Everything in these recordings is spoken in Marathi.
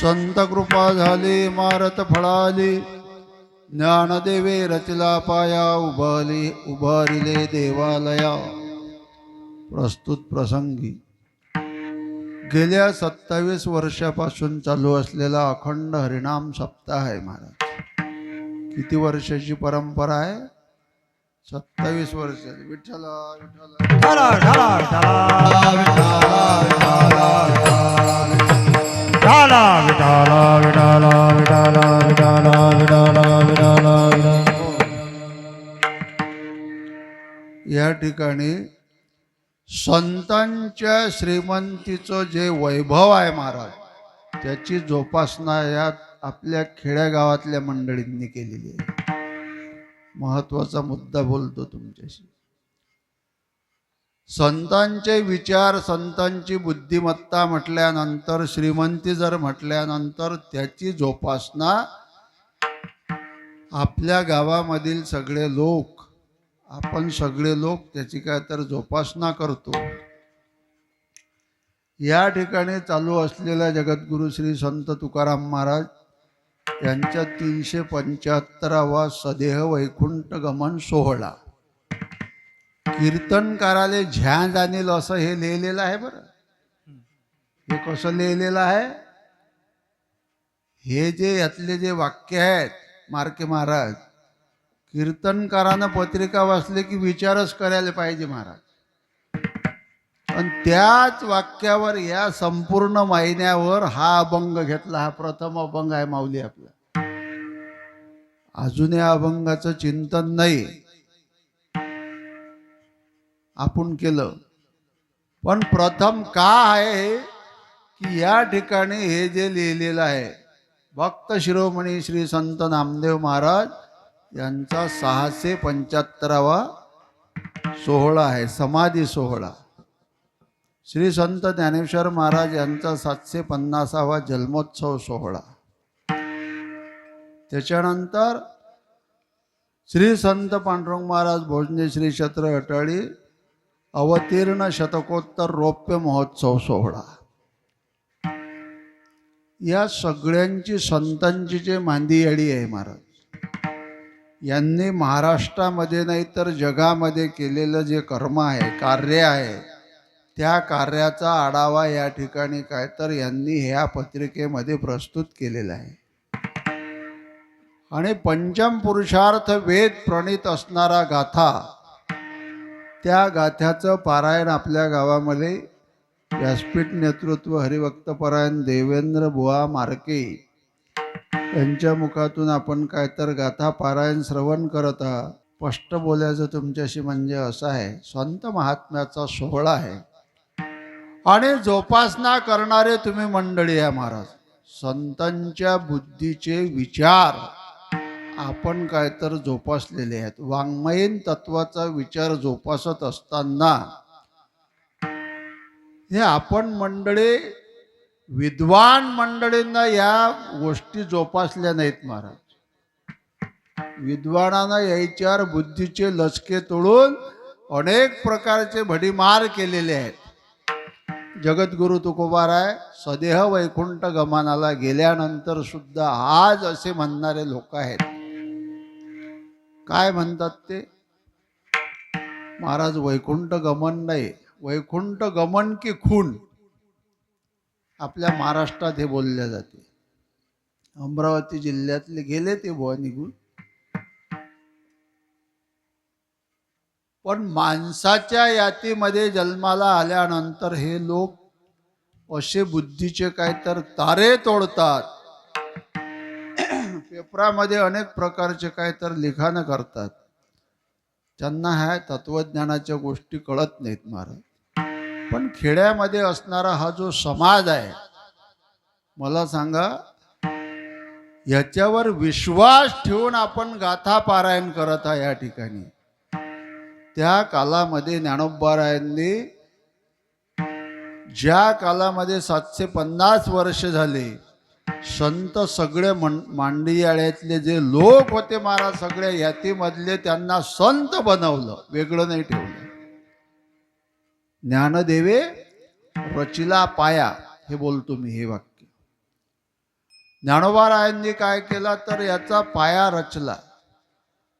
संत कृपा झाली मारत फळाली, ज्ञानदेवे रचला पाया, उभारिले देवालया। प्रस्तुत प्रसंगी गेल्या 27 वर्षापासून चालू असलेला अखंड हरिनाम सप्ताह आहे महाराज। किती वर्षाची परंपरा आहे? 27 वर्ष। विठ्ठला विठ्ठला या ठिकाणी संतांच्या श्रीमंतीचं जे वैभव आहे महाराज, त्याची जोपासना या आपल्या खेड्यागावातल्या मंडळींनी केलेली आहे। महत्वाचा मुद्दा बोलतो तुमच्याशी। संतांचे विचार, संतांची बुद्धिमत्ता म्हटल्यानंतर, श्रीमंती जर म्हटल्यानंतर त्याची जोपासना आपल्या गावामधील सगळे लोक, आपण सगळे लोक त्याची काय तर जोपासना करतो। या ठिकाणी चालू असलेल्या जगद्गुरु श्री संत तुकाराम महाराज यांच्या 375वा सदेह वैकुंठ गमन सोहळा। कीर्तनकाराले झ्या जाणील असं हे लिहिलेलं आहे बरं। हे कसं लिहिलेलं आहे? हे जे यातले जे वाक्य आहेत मार्के महाराज, कीर्तनकारानं पत्रिका वाचले की विचारच करायला पाहिजे महाराज। पण त्याच वाक्यावर या संपूर्ण महिन्यावर हा अभंग घेतला। हा प्रथम अभंग आहे माऊली आपला। अजून या अभंगाचं चिंतन नाही आपण केलं, पण प्रथम का आहे की या ठिकाणी हे जे लिहिलेलं आहे, भक्त शिरोमणी श्री संत नामदेव महाराज यांचा 675वा सोहळा आहे, समाधी सोहळा। श्री संत ज्ञानेश्वर महाराज यांचा 750वा जन्मोत्सव सोहळा। त्याच्यानंतर श्री संत पांडुरंग महाराज भोजने श्री क्षेत्र अटाळी अवतीर्ण शतकोत्तर रौप्य महोत्सव सोहळा। या सगळ्यांची संतांची जे मांदियाळी आहे महाराज, यांनी महाराष्ट्रामध्ये नाही तर जगामध्ये केलेलं जे कर्म आहे, कार्य आहे, त्या कार्याचा आढावा या ठिकाणी काय तर यांनी ह्या पत्रिकेमध्ये प्रस्तुत केलेला आहे। आणि पंचम पुरुषार्थ वेद प्रणीत असणारा गाथा, त्या गाथ्याचं पारायण आपल्या गावामध्ये व्यासपीठ नेतृत्व हरिभक्तपरायण देवेंद्र बुवा मार्के यांच्या मुखातून आपण काय तर गाथा पारायण श्रवण करत आहात। स्पष्ट बोलायचं तुमच्याशी म्हणजे असं आहे, संत महात्म्याचा सोहळा आहे आणि जोपासना करणारे तुम्ही मंडळी आहे महाराज। संतांच्या बुद्धीचे विचार आपण काय तर जोपासलेले आहेत। वाङ्मयीन तत्वाचा विचार जोपासत असताना हे आपण मंडळी, विद्वान मंडळींना या गोष्टी जोपासल्या नाहीत महाराज। विद्वानांना याच्यावर बुद्धीचे लचके तोडून अनेक प्रकारचे भडीमार केलेले आहेत। जगद्गुरु तुकोबाराय सदेह वैकुंठ गमनाला गेल्यानंतर सुद्धा आज असे म्हणणारे लोक आहेत। काय म्हणतात ते? महाराज वैकुंठ गमन नाही, वैकुंठ गमन की खून आपल्या महाराष्ट्रात हे बोलले जाते। अमरावती जिल्ह्यातले गेले ते बुवा निघून, पण माणसाच्या यातीमध्ये जन्माला आल्यानंतर हे लोक असे बुद्धीचे काय तर तारे तोडतात। पेपरामध्ये अनेक प्रकारचे काय तर लिखाण करतात। त्यांना ह्या तत्वज्ञानाच्या गोष्टी कळत नाहीत महाराज। पण खेड्यामध्ये असणारा हा जो समाज आहे, मला सांगा, याच्यावर विश्वास ठेवून आपण गाथा पारायण करत आहे या ठिकाणी। त्या कालामध्ये ज्ञानोबारायांनी, ज्या कालामध्ये 750 वर्ष झाले, संत सगळे मांडियाळ्यातले जे लोक होते महाराज, सगळ्या यातीमधले त्यांना संत बनवलं, वेगळं नाही ठेवलं। ज्ञानदेवे रचिला पाया, हे बोलतो मी हे वाक्य। ज्ञानोबारायांनी काय केला तर याचा पाया रचला.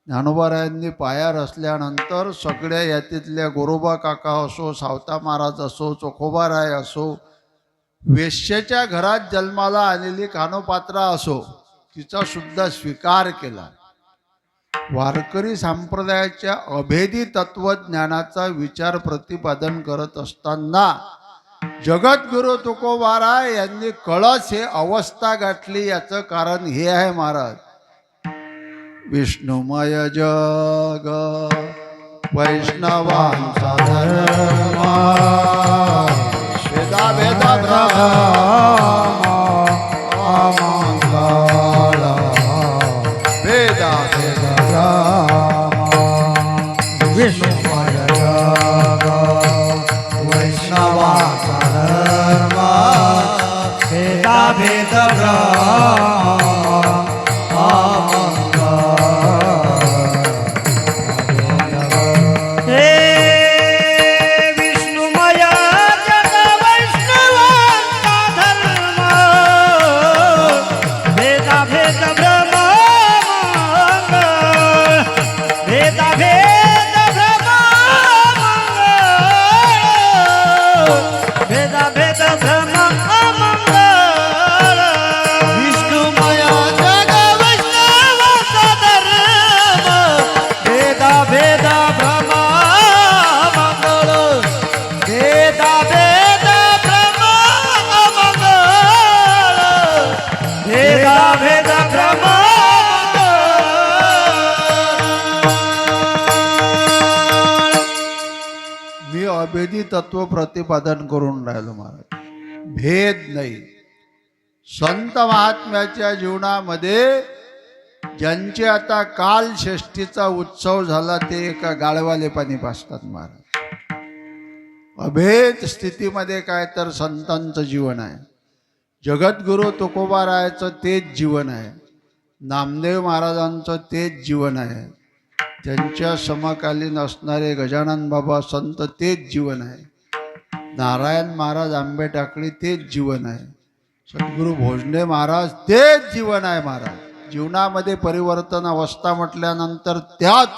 ज्ञानोबारायांनी पाया रचल्यानंतर सगळ्या यातीतल्या गोरोबा काका असो, सावता महाराज असो, चोखोबाराय असो, वेश्येच्या घरात जन्माला आलेली कानोपात्रा असो, तिचा सुद्धा स्वीकार केला. वारकरी संप्रदायाच्या अभेदी तत्वज्ञानाचा विचार प्रतिपादन करत असताना जगद्गुरु तुकोबाराय यांनी कळस हे अवस्था गाठली. याचं कारण हे आहे महाराज, विष्णुमय जग वैष्णवांचा धर्म, वेदा वेदा वेदा वेदा विष्णुमय जग वैष्णवांचा धर्म, भेदा भेद अभेदी तत्व प्रतिपादन करून राहिलो महाराज. भेद नाही. संत महात्म्याच्या जीवनामध्ये ज्यांचे आता काल षष्ठीचा उत्सव झाला ते एका गाळवाले पाणी पाजतात महाराज. अभेद स्थितीमध्ये काय तर संतांचं जीवन आहे. जगद्गुरु तुकोबारायाचं तेच जीवन आहे. नामदेव महाराजांचं तेच जीवन आहे. त्यांच्या समकालीन असणारे गजानन बाबा संत तेच जीवन आहे. नारायण महाराज आंबे टाकळी तेच जीवन आहे. सद्गुरू भोजने महाराज तेच जीवन आहे महाराज. जीवनामध्ये परिवर्तन अवस्था म्हटल्यानंतर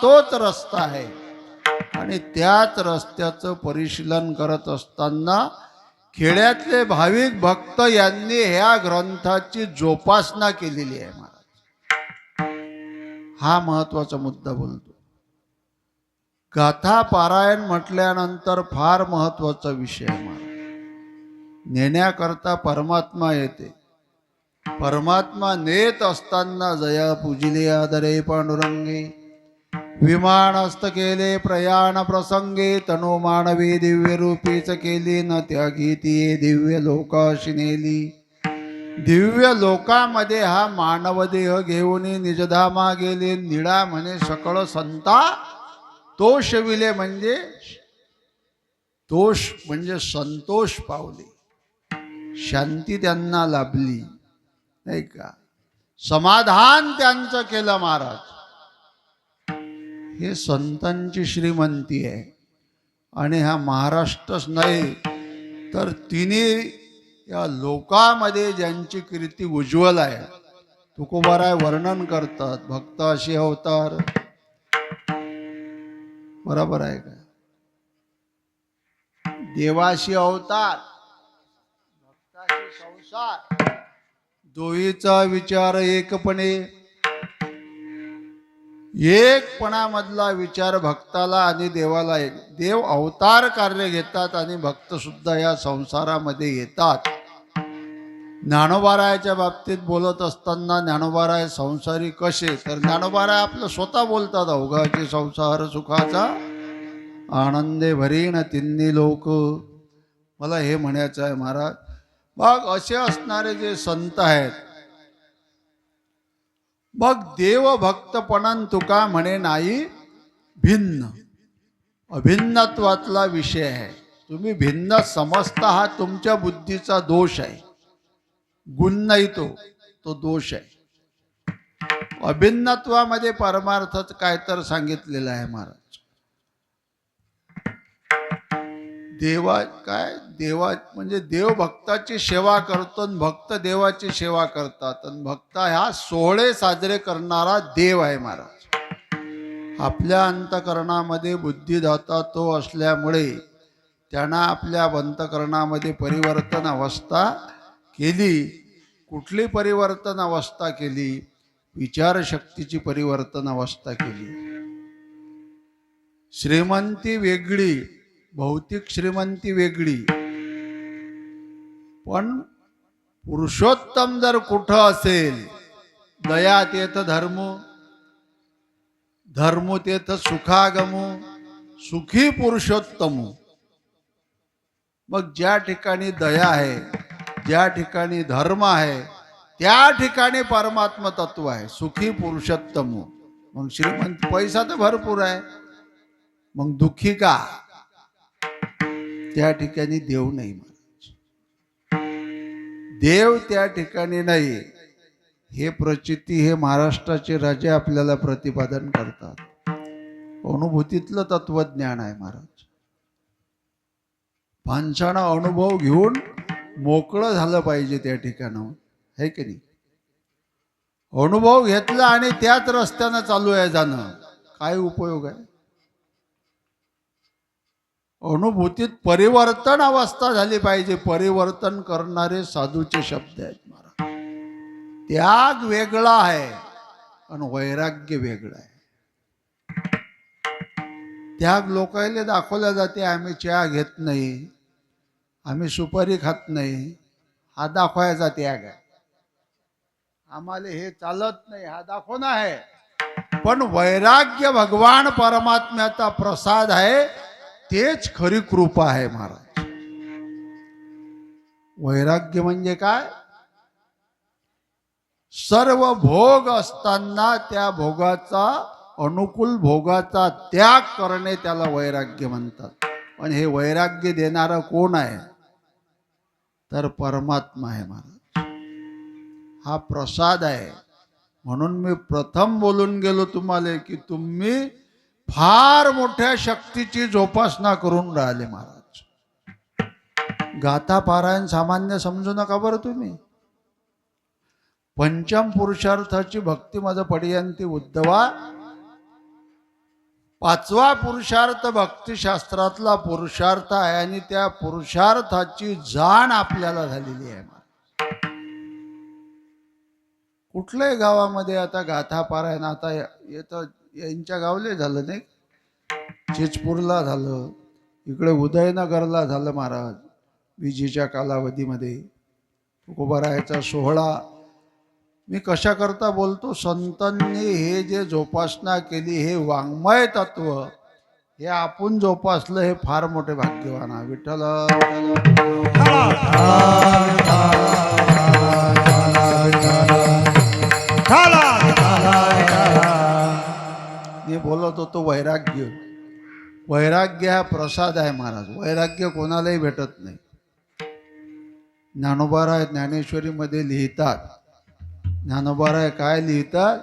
तोच रस्ता आहे आणि त्याच रस्त्याचं परिशीलन करत असताना खेड्यातले भाविक भक्त यांनी ह्या ग्रंथाची जोपासना केलेली आहे महाराज. हा महत्वाचा मुद्दा बोलतो. गाथा पारायण म्हटल्यानंतर फार महत्वाचा विषय आहे महाराज. नेण्याकरता परमात्मा येते. परमात्मा नेत असताना जया पूजिले आदरे पांडुरंगे, विमान हस्त केले प्रयाण प्रसंगे, तनो मानवी दिव्य रूपीच केली, न त्यागी ती दिव्य लोकाशी नेली. दिव्य लोकामध्ये हा मानवदेह घेऊन निजधामा गेले. निळा म्हणे सकळ संता तोषविले, म्हणजे तोष म्हणजे संतोष पावले, शांती त्यांना लाभली नाही का, समाधान त्यांचं केलं महाराज. हे संतांची श्रीमंती आहे. आणि हा महाराष्ट्रच नाही तर तिन्ही या लोकामध्ये ज्यांची कीर्ती उज्ज्वल आहे. तुकोबाराय वर्णन करतात, भक्त अशी अवतार. बरोबर आहे का? देवाशी अवतार, भक्ताशी संसार, दोहीचा विचार एकपणे. एकपणामधला विचार भक्ताला आणि देवाला एक. देव अवतार कार्य घेतात आणि भक्त सुद्धा या संसारामध्ये येतात. ज्ञानोबारायाच्या बाबतीत बोलत असताना ज्ञानोबाराय संसारी कसे, तर ज्ञानोबाराय आपलं स्वतः बोलतात, अवघाचे संसार सुखाचा आनंदे भरीन तिन्ही लोक. मला हे म्हणायचं आहे महाराज. मग असे असणारे जे संत आहेत, मग देवभक्तपणन तुका म्हणे नाही भिन्न. अभिन्नत्वातला विषय आहे. तुम्ही भिन्न समजता हा तुमच्या बुद्धीचा दोष आहे. गुण नाही तो दोष आहे. अभिन्नत्वामध्ये परमार्थच काय तर सांगितलेलं आहे महाराज. देवा म्हणजे देव भक्ताची सेवा करतो आणि भक्त देवाची सेवा करतात आणि भक्त ह्या सोहळे साजरे करणारा देव आहे महाराज. आपल्या अंतकरणामध्ये बुद्धिदाता तो असल्यामुळे त्यानं आपल्या अंतकरणामध्ये परिवर्तन अवस्था केली. कुठली परिवर्तन अवस्था केली? विचारशक्तीची परिवर्तन अवस्था केली. श्रीमंती वेगळी, भौतिक श्रीमंती वेगळी, पण पुरुषोत्तम जर कुठं असेल, दया तेथ धर्म, धर्म तेथ सुखागमू, सुखी पुरुषोत्तम. मग ज्या ठिकाणी दया आहे, ज्या ठिकाणी धर्म आहे, त्या ठिकाणी परमात्मा तत्व आहे, सुखी पुरुषोत्तम. मग श्रीमंत पैसा तर भरपूर आहे, मग दुःखी का? त्या ठिकाणी देव नाही महाराज, देव त्या ठिकाणी नाही. हे प्रचिती हे महाराष्ट्राचे राजे आपल्याला प्रतिपादन करतात. अनुभूतीतलं तत्वज्ञान आहे महाराज. माणसानं अनुभव घेऊन मोकळं झालं पाहिजे त्या ठिकाणाहून, है की नाही? अनुभव घेतला आणि त्याच रस्त्यानं चालू आहे जाणं, काय उपयोग आहे? अनुभूतीत परिवर्तन अवस्था झाली पाहिजे. परिवर्तन करणारे साधूचे शब्द आहेत महाराज. त्याग वेगळा आहे आणि वैराग्य वेगळं आहे. त्याग लोकांना दाखवल्या जाते, आम्ही चहा घेत नाही, आम्ही सुपारी खात नाही, हा दाखवायचा त्याग आहे. आम्हाला हे चालत नाही, हा दाखवणं आहे. पण वैराग्य भगवान परमात्म्याचा प्रसाद आहे, तेच खरी कृपा आहे महाराज. वैराग्य म्हणजे काय? सर्व भोग असताना त्या भोगाचा, अनुकूल भोगाचा त्याग करणे, त्याला वैराग्य म्हणतात. पण हे वैराग्य देणारा कोण आहे? तर परमात्मा आहे महाराज. हा प्रसाद आहे. म्हणून मी प्रथम बोलून गेलो तुम्हाला की तुम्ही फार मोठ्या शक्तीची जोपासना करून राहिले महाराज. गाथा पारायण सामान्य समजू नका बरं तुम्ही. पंचम पुरुषार्थाची भक्ती माझं पडियंती उद्धवा. पाचवा पुरुषार्थ भक्तिशास्त्रातला पुरुषार्थ आहे आणि त्या पुरुषार्थाची जाण आपल्याला झालेली आहे. कुठल्याही गावामध्ये आता गाथा पारायण, आता येतं यांच्या गावले झालं नाही, चिचपूरला झालं, इकडे उदयनगरला झालं महाराज. विजेच्या कालावधीमध्ये तुकोबारायाचा सोहळा. मी कशा करता बोलतो? संतांनी हे जे जोपासना केली, हे वाङ्मय तत्व, हे आपण जोपासलं, हे फार मोठे भाग्यवान आहे. विठ्ठल मी बोलत होतो वैराग्य. वैराग्य हा प्रसाद आहे महाराज. वैराग्य कोणालाही भेटत नाही. ज्ञानोबाराय ज्ञानेश्वरीमध्ये लिहितात, ज्ञानोबाराय काय लिहितात?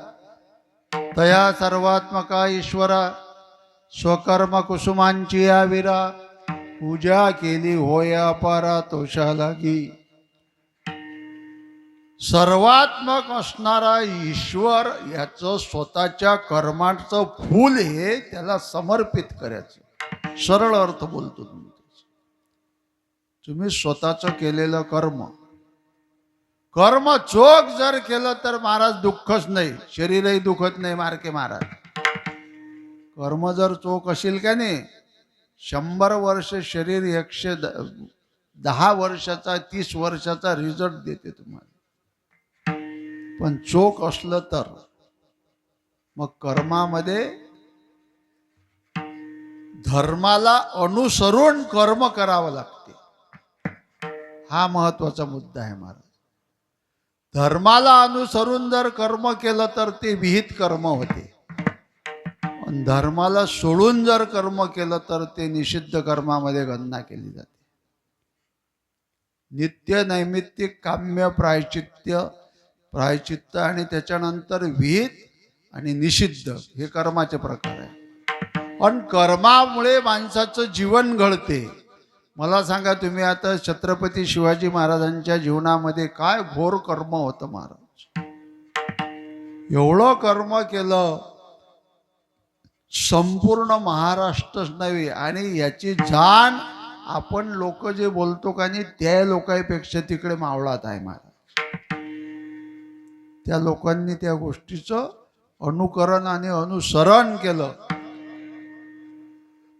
तया सर्वात्मका ईश्वरा, स्वकर्म कुसुमांची आविरा, पूजा केली होय अपारा तोषा लागी. सर्वात्मक असणारा ईश्वर याचं स्वतःच्या कर्माचं फूल हे त्याला समर्पित करायचं. सरळ अर्थ बोलतो तुम्ही. तुम्ही स्वतःचं केलेलं कर्म, कर्म चोख जर केलं तर महाराज दुःखच नाही, शरीरही दुखत नाही. मारके महाराज, कर्म जर चोख असेल का नाही, 100 वर्ष शरीर 110 वर्षाचा 30 वर्षाचा रिझल्ट देते तुम्हाला. पण चोख असलं तर मग कर्मामध्ये धर्माला अनुसरून कर्म करावं लागते. हा महत्वाचा मुद्दा आहे महाराज. धर्माला अनुसरून जर कर्म केलं तर ते विहित कर्म होते, पण धर्माला सोडून जर कर्म केलं तर ते निषिद्ध कर्मामध्ये गणना केली जाते. नित्य नैमित्तिक काम्य प्रायचित्त आणि त्याच्यानंतर विहित आणि निषिद्ध हे कर्माचे प्रकार आहे. पण कर्मामुळे माणसाचं जीवन घडते. मला सांगा तुम्ही आता छत्रपती शिवाजी महाराजांच्या जीवनामध्ये काय घोर कर्म होतं महाराज. एवढं कर्म केलं, संपूर्ण महाराष्ट्रच नव्हे, आणि याची जाण आपण लोक जे बोलतो का नाही त्या लोकांपेक्षा तिकडे मावळात आहे महाराज. त्या लोकांनी त्या गोष्टीचं अनुकरण आणि अनुसरण केलं.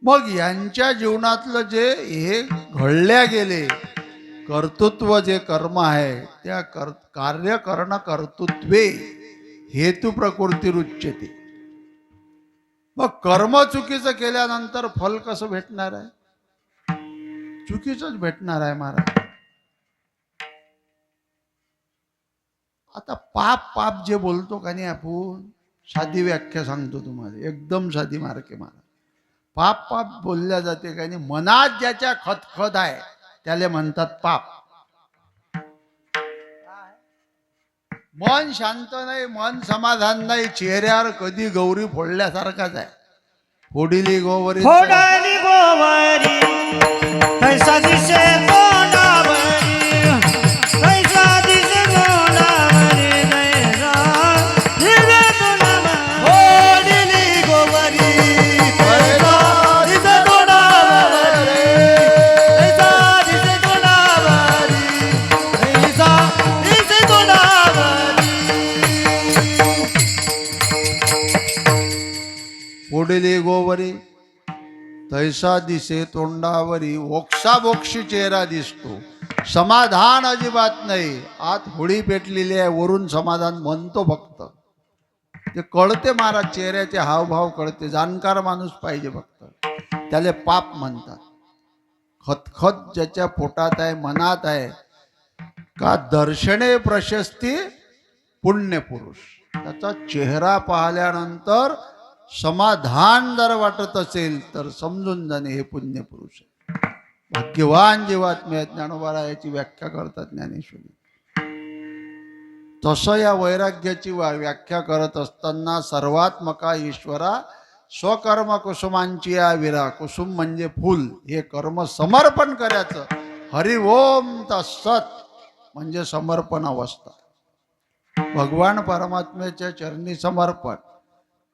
मग यांच्या जीवनातलं जे हे घडल्या गेले कर्तृत्व, जे कर्म आहे त्या कार्य करण कर्तृत्वे हेतू प्रकृती रुच्यते. मग कर्म चुकीचं केल्यानंतर फल कसं भेटणार आहे? चुकीचंच भेटणार आहे महाराज. आता पाप पाप जे बोलतो का नाही आपण, साधी व्याख्या सांगतो तुम्हाला, एकदम साधी मार्के महाराज. पाप पाप बोलल्या जाते का नाही, मनात ज्याच्या खतखत आहे त्याला म्हणतात पाप. मन शांत नाही, मन समाधान नाही, चेहऱ्यावर कधी गौरी फोडल्यासारखाच आहे. फोडिली गोवरी फोडाली गोवारी कैसा दिसे तोंडावरी, कैसा दिसे तोंडावरी, कैसा दिसे तोंडावरी. फोडिली गोवारी कैसा दिसे तोंडावरी, कैसा दिसे तोंडावरी, कैसा दिसे तोंडावरी. फोडिली गोवरी तैसा दिसे तोंडावरी, ओक्साबोक्षी चेहरा दिसतो, समाधान अजिबात नाही. आत होळी पेटलेली आहे, वरून समाधान म्हणतो फक्त. ते कळते महाराज, चेहऱ्याचे हावभाव कळते. जाणकार माणूस पाहिजे फक्त. त्याला पाप म्हणतात. खतखत ज्याच्या पोटात आहे, मनात आहे का दर्शने प्रशस्ती पुण्य पुरुष. त्याचा चेहरा पाहिल्यानंतर समाधान जर वाटत असेल तर समजून जाणे हे पुण्य पुरुष आहे. भाग्यवान जीवात्मे ज्ञानोबा याची व्याख्या करतात ज्ञानेश्वरी. तसं या वैराग्याची व्याख्या करत असताना सर्वात्मका ईश्वरा स्वकर्म कुसुमांची या विरा. कुसुम म्हणजे फूल, हे कर्म समर्पण करायचं. हरि ओम तत्सत म्हणजे समर्पण अवस्था. भगवान परमात्म्याच्या चरणी समर्पण.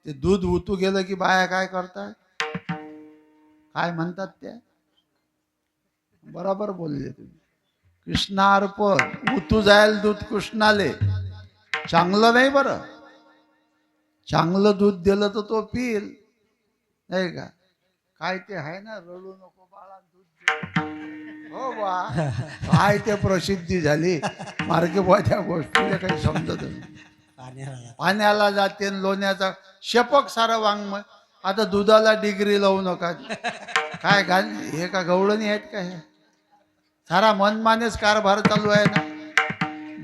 ते दूध उतू गेलं की बाया काय करतात, काय म्हणतात त्या? बरोबर बोलले तुम्ही. कृष्णार्पण. उतू जायल दूध कृष्णाले. चांगलं नाही बरं. चांगलं दूध दिलं तर तो पिईल नाही का. काय ते आहे ना, रडू नको बाळा दूध. हो बा, काय ते प्रसिद्धी झाली मार्गे बा, त्या गोष्टीला काही समजत नाही. पाण्याला जाते लोण्याचा शेपक सारं वाङ्मय. आता दुधाला डिग्री लावू नका. काय घाल हे का गवळणी आहेत का? हे सारा मनमानेच कारभार चालू आहे ना.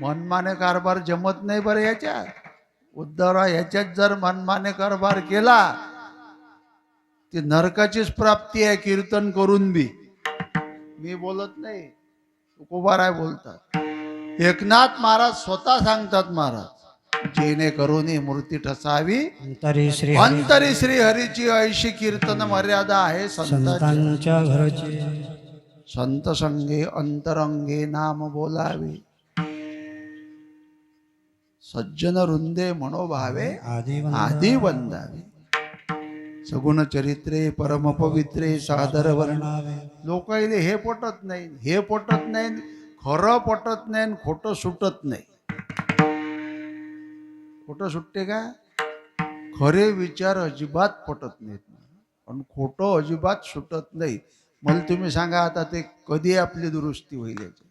मनमाने कारभार जमत नाही बरं याच्यात. उद्धवराव याच्यात जर मनमाने कारभार केला ती नरकाचीच प्राप्ती आहे. कीर्तन करून बी. मी बोलत नाही, तुकोबाराय बोलतात. एकनाथ महाराज स्वतः सांगतात महाराज, जेणेकरून मूर्ती ठसावी अंतरी श्री हरीची ऐशी कीर्तन मर्यादा आहे संतांच्या घरची. संत संगे अंतरंगे नाम बोलावे, सज्जन वृंदे मनोभावे आदि वंदावे. सगुण चरित्रे परम पवित्रे सादर वर्णावे. लोकांना हे पटत नाही, हे पटत नाही, खरं पटत नाही, खोटं सुटत नाही. खोटं सुटते का? खरे विचार अजिबात पटत नाहीत पण खोटं अजिबात सुटत नाही. मला तुम्ही सांगा आता ते कधी आपली दुरुस्ती होईल याची?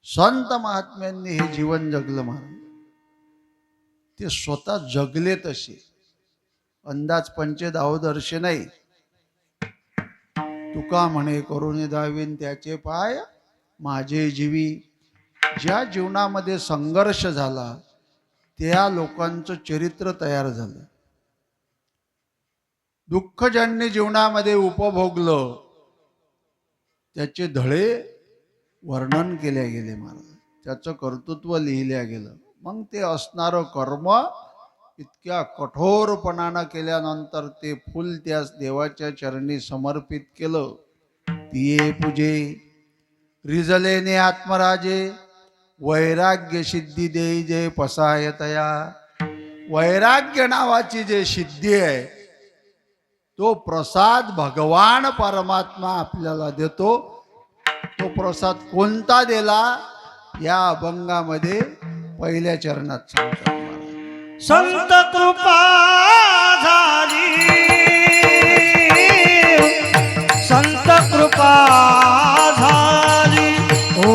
संत महात्म्यांनी हे जीवन जगलं महाराज. ते स्वतः जगले तसे. अंदाज पंचे दावदर्शे नाही. तुका म्हणे करुणी दावीन त्याचे पाय माझे जीवी. ज्या जीवनामध्ये संघर्ष झाला त्या लोकांचं चरित्र तयार झालं. दुःख ज्यांनी जीवनामध्ये उपभोगलं त्याचे धडे वर्णन केले गेले महाराज. त्याचं कर्तृत्व लिहिल्या गेलं. मग ते असणारं कर्म इतक्या कठोरपणानं केल्यानंतर ते फुल त्या देवाच्या चरणी समर्पित केलं. तिये पूजे रिजलेने आत्मराजे वैराग्य सिद्धी देई जे पसायतया. वैराग्य नावाची जे सिद्धी आहे तो प्रसाद भगवान परमात्मा आपल्याला देतो. तो प्रसाद कोणता दिला या अभंगामध्ये पहिल्या चरणात सांगतात महाराज. संत कृपा झाली, संत कृपा झाली, ओ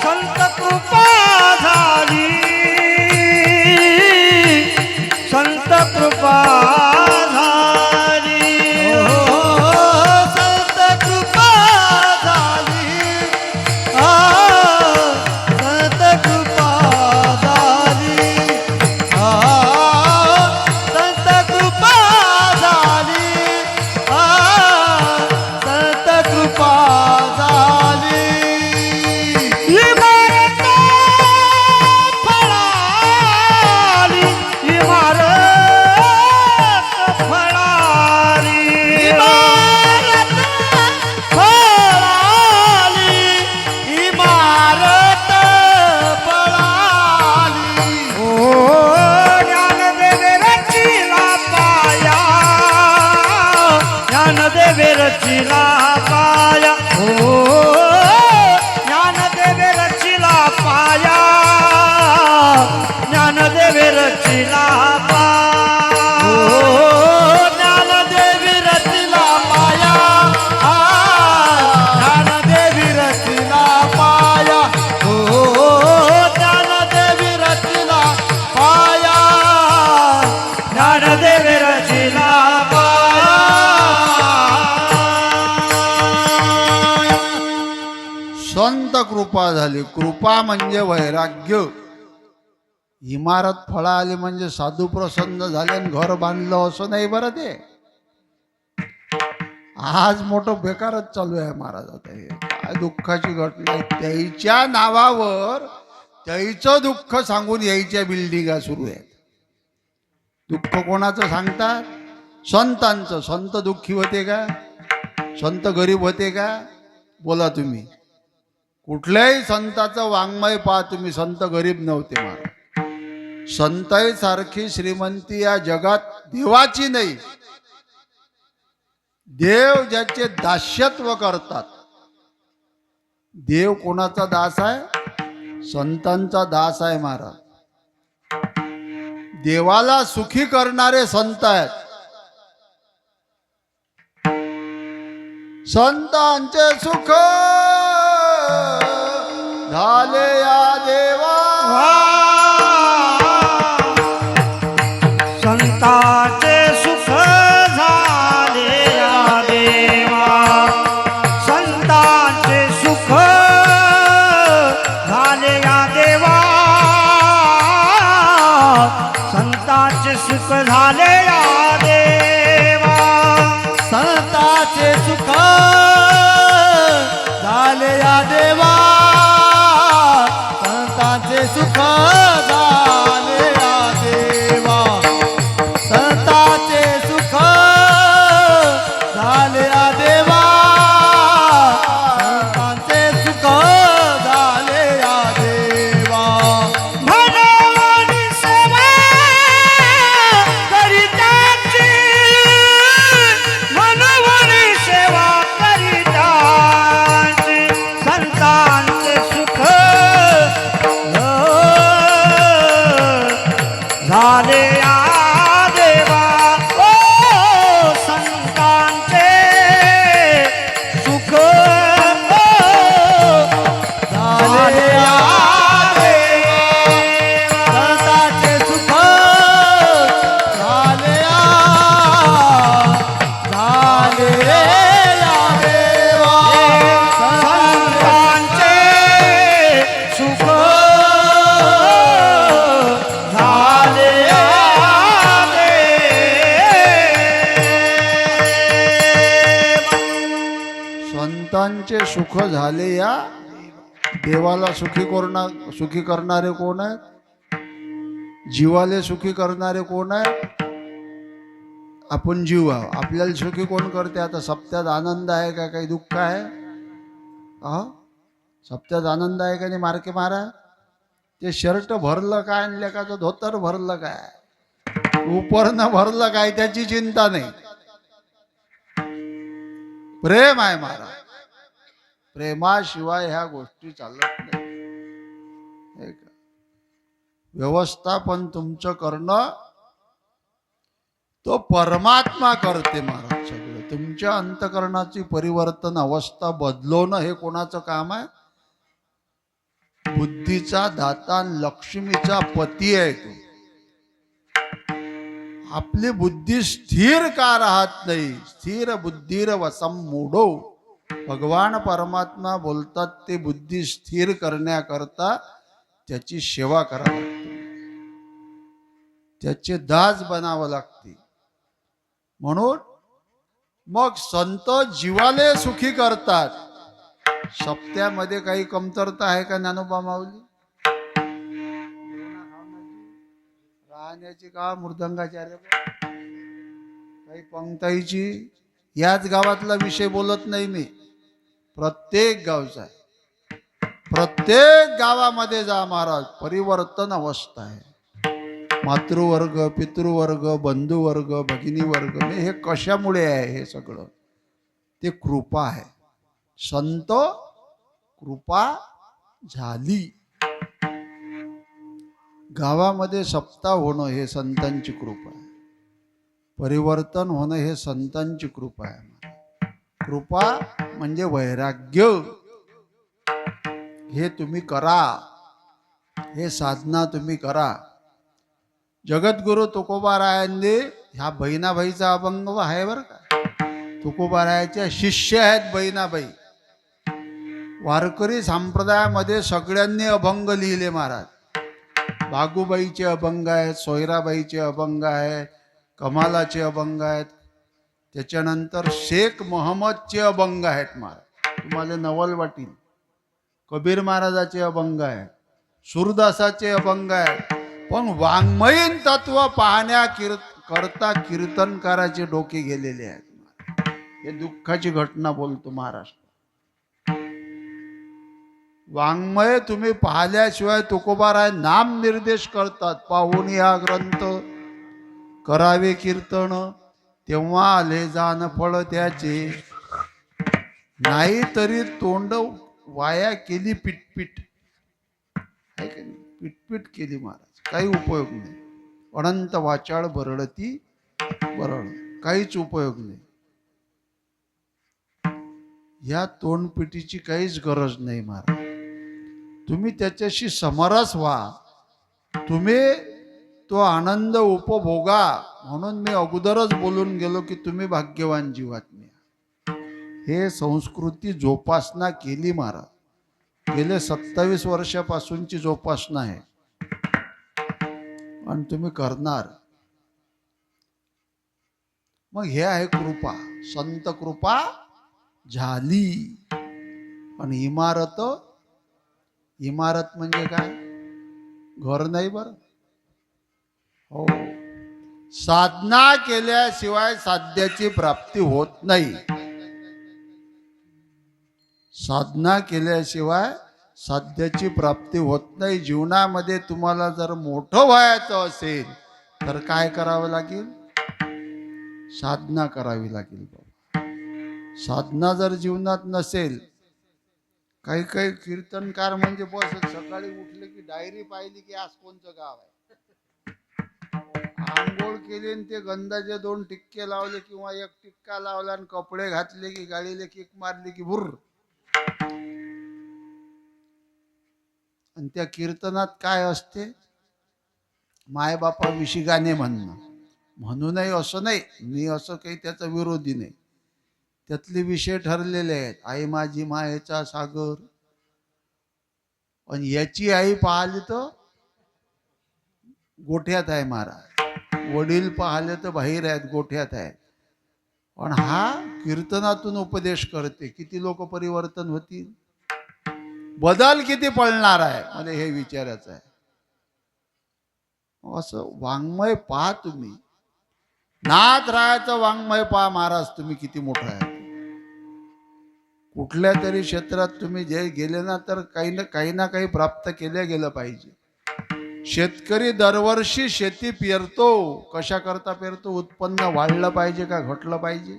संत कृपा झाली, संत कृपा झाली, ओ संत कृपा झाली, संत कृपा झाली, संत कृपा झाली, संत कृपा झाली. इमारत फळाली, इमारत फळाली, इमारत फळाली, इमारत फळाली. ओ ज्ञानदेवे रचिला पाया, ज्ञानदेवे रचिला पाया, ओ ज्ञानदेवे रचिला पाया, ज्ञानदेवे रचिला पाया, ओ ज्ञानदेवी रचिला पाया, ज्ञानदेवी रचिला पाया, ओ ज्ञानदेवी रचिला पाया, ज्ञानदेवी रचिला पाया. संत कृपा झाली. कृपा म्हणजे वैराग्य. इमारत फळा आली म्हणजे साधू प्रसन्न झाले आणि घर बांधलं असं नाही बरं. ते आज मोठं बेकारच चालू आहे महाराज. आता हे काय दुःखाची घटना आहे. त्याच्या नावावर त्याचं दुःख सांगून यायच्या बिल्डिंगा सुरू आहेत. दुःख कोणाचं सांगतात? संतांचं. संत दुःखी होते का? संत गरीब होते का? बोला तुम्ही. कुठल्याही संताचं वाङ्मय पहा तुम्ही, संत गरीब नव्हते महाराज. संताई सारखी श्रीमंती या जगात देवाची नाही. देव ज्याचे दास्यत्व करतात. देव कोणाचा दास आहे? संतांचा दास आहे महाराज. देवाला सुखी करणारे संत आहेत. संतांचे सुख झाले या देवा. संतांचे सुख झाले या देवा, संतांचे सुख झाले या देवा, संतांचे सुख झाले या देवा, संतांचे सुख झाले या देवा, संतांचे सुख झाले या देवा, संतांचे सुख झाले या देवा, संतांचे सुख झाले या देवा. मनोनी सेवा करिताची, मनोनी सेवा करिताची, संतांचे सुख झाले या देवा, ओ संतांचे सुख झाले या देवा, संतांचे सुख झाले या देवा, संतांचे सुख झाले या देवा. संतांचे सुख झाले या देवाला सुखी करणारे कोण आहेत? जीवाले सुखी करणारे कोण आहेत? आपण जीव आहो. आपल्याला सुखी कोण करते? आता सप्त्यात आनंद आहे का काही दुःख आहे? सप्त्यात आनंद आहे का नाही? मार्के मारा. ते शर्ट भरलं काय आणलं का? तो धोतर भरलं काय? उपरनं भरलं काय? त्याची चिंता नाही. प्रेम आहे महाराज. प्रेमाशिवाय ह्या गोष्टी चालत नाही. हे का? व्यवस्थापन तुमचं करणं तो परमात्मा करते महाराज. सगळं तुमच्या अंतकरणाची परिवर्तन अवस्था बदलवणं हे कोणाचं काम आहे? बुद्धीचा दाता लक्ष्मीचा पती आहे तो. आपली बुद्धी स्थिर का राहत नाही? स्थिर बुद्धीर वसम मूढो. भगवान परमात्मा बोलतात ते बुद्धी स्थिर करण्याकरता त्याची सेवा करावी लागते, त्याचे दास बनावं लागते. म्हणून मग संत जीवाले सुखी करतात. सप्त्यामध्ये काही कमतरता आहे का ज्ञानोबा माऊली? राहण्याची का मृदंगाची? अरे काही पंक्ताईची? याच गावातला विषय बोलत नाही मी, प्रत्येक गावचा आहे. प्रत्येक गावामध्ये जा महाराज, परिवर्तन अवस्था आहे. मातृवर्ग, पितृवर्ग, बंधुवर्ग, भगिनी वर्ग, हे कशामुळे आहे? हे सगळं ते कृपा आहे. संत कृपा झाली. गावामध्ये सप्ताह होणं हे संतांची कृपा आहे. परिवर्तन होणं हे संतांची कृपा आहे. कृपा म्हणजे वैराग्य. हे तुम्ही करा, हे साधना तुम्ही करा. जगद्गुरु तुकोबारायांनी ह्या बहिणाबाईचा अभंग आहे बरं का. तुकोबारायाच्या शिष्य आहेत बहिणाबाई. वारकरी संप्रदायामध्ये सगळ्यांनी अभंग लिहिले महाराज. बागुबाईचे अभंग आहेत, सोयराबाईचे अभंग आहेत, कमालाचे अभंग आहेत, त्याच्यानंतर शेख मोहम्मदचे अभंग आहेत महाराज. तुम्हाला नवल वाटील. कबीर महाराजाचे अभंग आहेत, सूरदासाचे अभंग आहेत. पण वाङ्मयीन तत्व पाहण्या करता कीर्तनकाराचे डोके गेलेले आहेत. हे दुःखाची घटना बोलतो महाराष्ट्र. वाङ्मय तुम्ही पाहिल्याशिवाय तुकोबाराय नाम निर्देश करतात. पाहून हा ग्रंथ करावे कीर्तन, तेव्हा आले जाण फळ त्याचे. नाही तरी तोंड वाया केली पिटपिट. आहे का नाही? पिटपिट केली महाराज, काही उपयोग नाही. अनंत वाचाळ बरळती बरळ, काहीच उपयोग नाही. या तोंडपिटीची काहीच गरज नाही महाराज. तुम्ही त्याच्याशी समरस व्हा, तुम्ही तो आनंद उपभोगा. म्हणून मी अगोदरच बोलून गेलो की तुम्ही भाग्यवान जीवात्मे. हे संस्कृती जोपासना केली महाराज. गेले 27 वर्षापासूनची जोपासना आहे आणि तुम्ही करणार. मग हे आहे कृपा. संत कृपा झाली. आणि इमारत, इमारत म्हणजे काय? घर नाही बरं. हो, साधना केल्याशिवाय साध्याची प्राप्ती होत नाही. साधना केल्याशिवाय साध्याची प्राप्ती होत नाही. जीवनामध्ये तुम्हाला जर मोठं व्हायचं असेल तर काय करावं लागेल? साधना करावी लागेल बाबा. साधना जर जीवनात नसेल, काही काही कीर्तनकार म्हणजे बस सकाळी उठले की डायरी पाहिली की आज कोणचं गाव आहे, आंघोळ केली आणि ते गंधाचे 2 टिक्के लावले किंवा 1 टिक्का लावला आणि कपडे घातले की गाडीला किक मारली की भुर्र. आणि त्या कीर्तनात काय असते? मायबापाविषयी गाणे म्हणणं. म्हणू नये असं नाही, मी असं काही त्याचा विरोधी नाही. त्यातले विषय ठरलेले आहेत. आई माझी मायेचा सागर. आणि याची आई पाहिली तर गोठ्यात आहे महाराज. वडील पाहिले तर बाहेर आहेत, गोठ्यात आहेत. पण हा कीर्तनातून उपदेश करते. किती लोक परिवर्तन होतील? बदल किती पडणार आहे? मला हे विचारायचं आहे. असं वाङ्मय पहा तुम्ही. नाथरायाचं वाङ्मय पहा महाराज, तुम्ही किती मोठं आहे. कुठल्या तरी क्षेत्रात तुम्ही जे गेले ना, तर काही ना काही प्राप्त केलं गेलं पाहिजे. शेतकरी दरवर्षी शेती पेरतो, कशा करता पेरतो? उत्पन्न वाढलं पाहिजे का घटलं पाहिजे?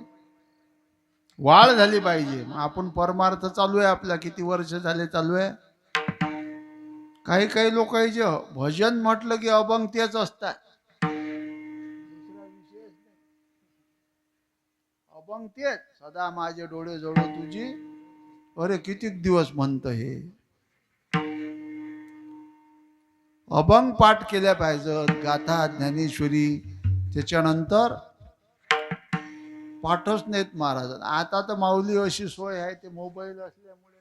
वाढ झाली पाहिजे. मग आपण परमार्थ चालू आहे आपला, किती वर्ष झाले चालू आहे. काही काही लोकांचे भजन म्हटलं की अभंग तेच असतात. अभंग तेच, सदा माझे डोळे जोडो तुझी. अरे कितीक दिवस म्हणतं हे. अभंग पाठ केल्या पाहिजेत, गाथा ज्ञानेश्वरी. त्याच्यानंतर पाठच नाहीत महाराज. आता तर माऊली अशी सोय आहे, ते मोबाईल असल्यामुळे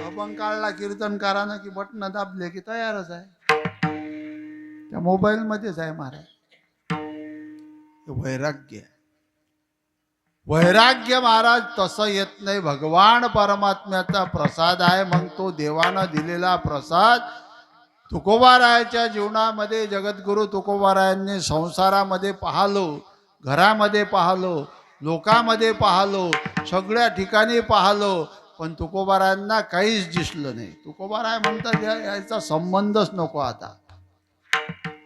अभंग काढला कीर्तनकारानं की बटन दाबले की तयारच आहे. त्या मोबाईल मध्येच आहे महाराज. वैराग्य, वैराग्य महाराज तसं येत नाही. भगवान परमात्म्याचा प्रसाद आहे. मग तो देवानं दिलेला प्रसाद तुकोबारायाच्या जीवनामध्ये जगद्गुरु तुकोबारायांनी संसारामध्ये पाहलो, घरामध्ये पाहलो, लोकांमध्ये पाहलो, सगळ्या ठिकाणी पाहलो, पण तुकोबारायांना काहीच दिसलं नाही. तुकोबाराय म्हणतात याचा संबंधच नको.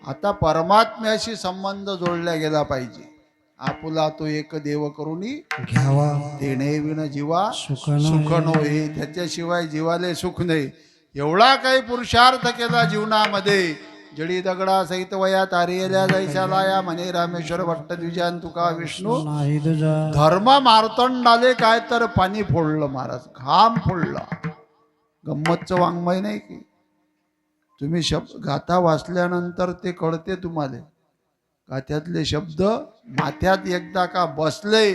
आता परमात्म्याशी संबंध जोडला गेला पाहिजे. आपुला तो एक देव करूनी घ्यावा, देणे विन जीवा सुख नोहे. त्याच्याशिवाय जीवाले सुख नाही. एवढा काही पुरुषार्थ केला जीवनामध्ये, जडी दगडा सहित वया तारियल्या जैशाला या म्हणे रामेश्वर भट्ट द्विजान तुका विष्णू. नाही तुझा धर्म मार्तंडाले काय तर पाणी फोडलं महाराज, घाम फोडला. गंमतचं वाङ्मय नाही की. तुम्ही गाथा वाचल्यानंतर ते कळते तुम्हाला. गाथ्यातले शब्द माथ्यात एकदा का बसले